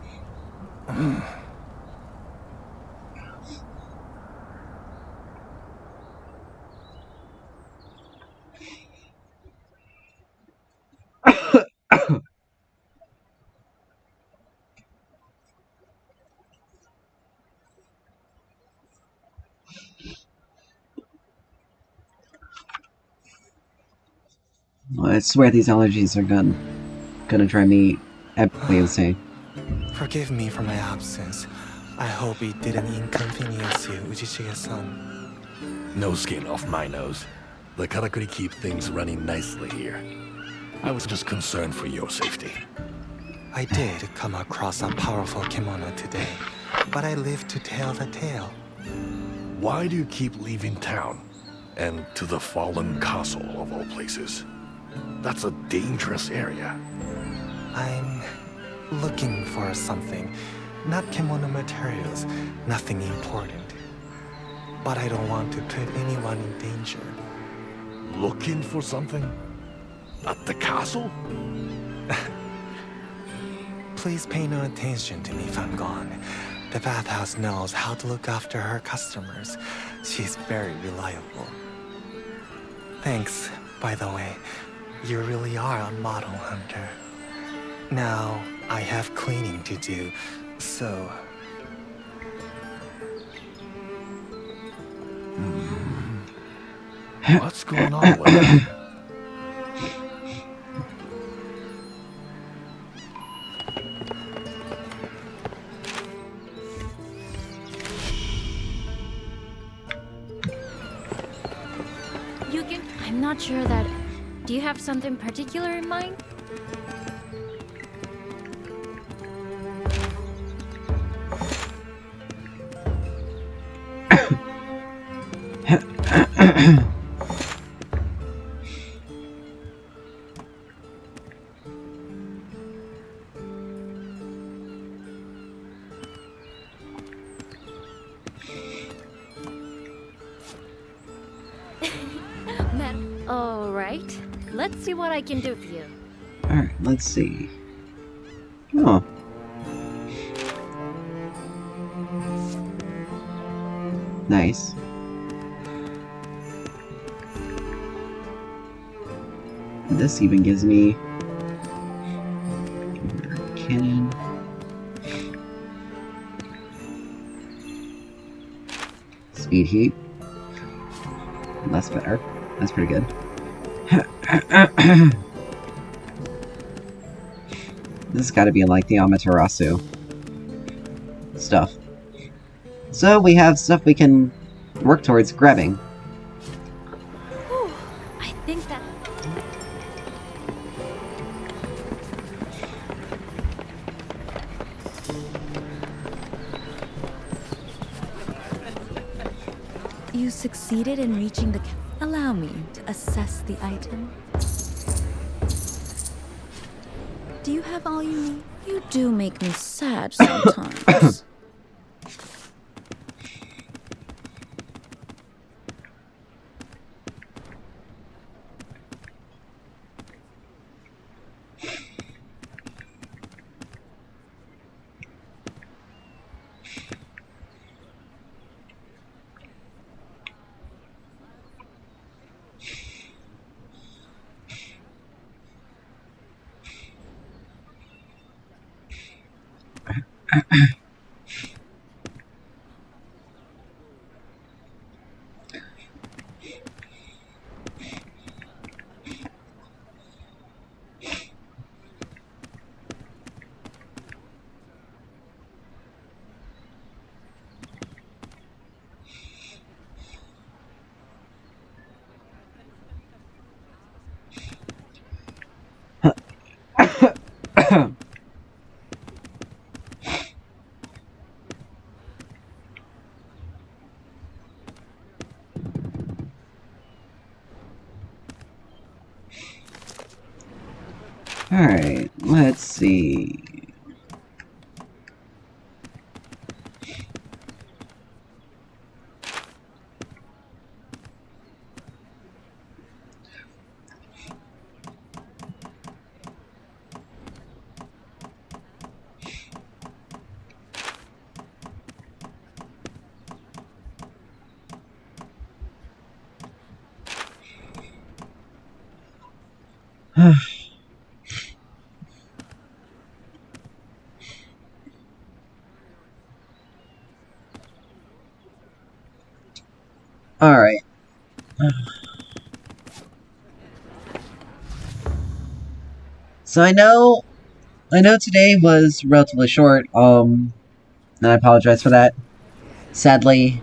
I swear these allergies are gonna drive me epically insane. Forgive me for my absence. I hope it didn't inconvenience you, Ujishige-san. No skin off my nose. The Karakuri keep things running nicely here. I was just concerned for your safety. I did come across a powerful kimono today, but I live to tell the tale. Why do you keep leaving town? And to the fallen castle of all places? That's a dangerous area. I'm looking for something. Not kimono materials, nothing important. But I don't want to put anyone in danger. Looking for something? At the castle? Please pay no attention to me if I'm gone. The bathhouse knows how to look after her customers. She's very reliable. Thanks, by the way. You really are a model hunter. Now, I have cleaning to do, so... What's going on with her? Yugen, I'm not sure that... Do you have something particular in mind? All right. Let's see what I can do for you. Alright, let's see. Oh. Nice. This even gives me cannon. Speed heat. That's better. That's pretty good. This has got to be like the Amaterasu stuff. So we have stuff we can work towards grabbing. Whew, I think that... You succeeded in reaching the... Allow me to assess the item. Do you have all you need? You do make me sad sometimes. Alright, let's see. Alright. So I know today was relatively short, and I apologize for that. Sadly,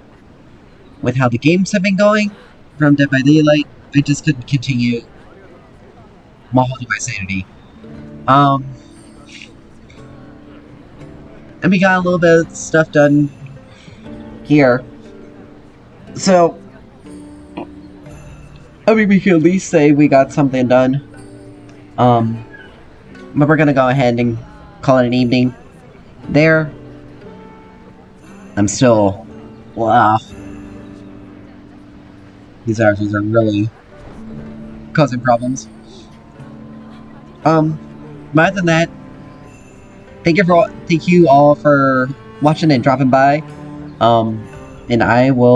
with how the games have been going from Dead by Daylight, I just couldn't continue while holding my sanity. And we got a little bit of stuff done here. So, I mean, we can at least say we got something done. But we're gonna go ahead and call it an evening there. I'm still... Wow. These archers are really causing problems. But other than that, thank you all for watching and dropping by. And I will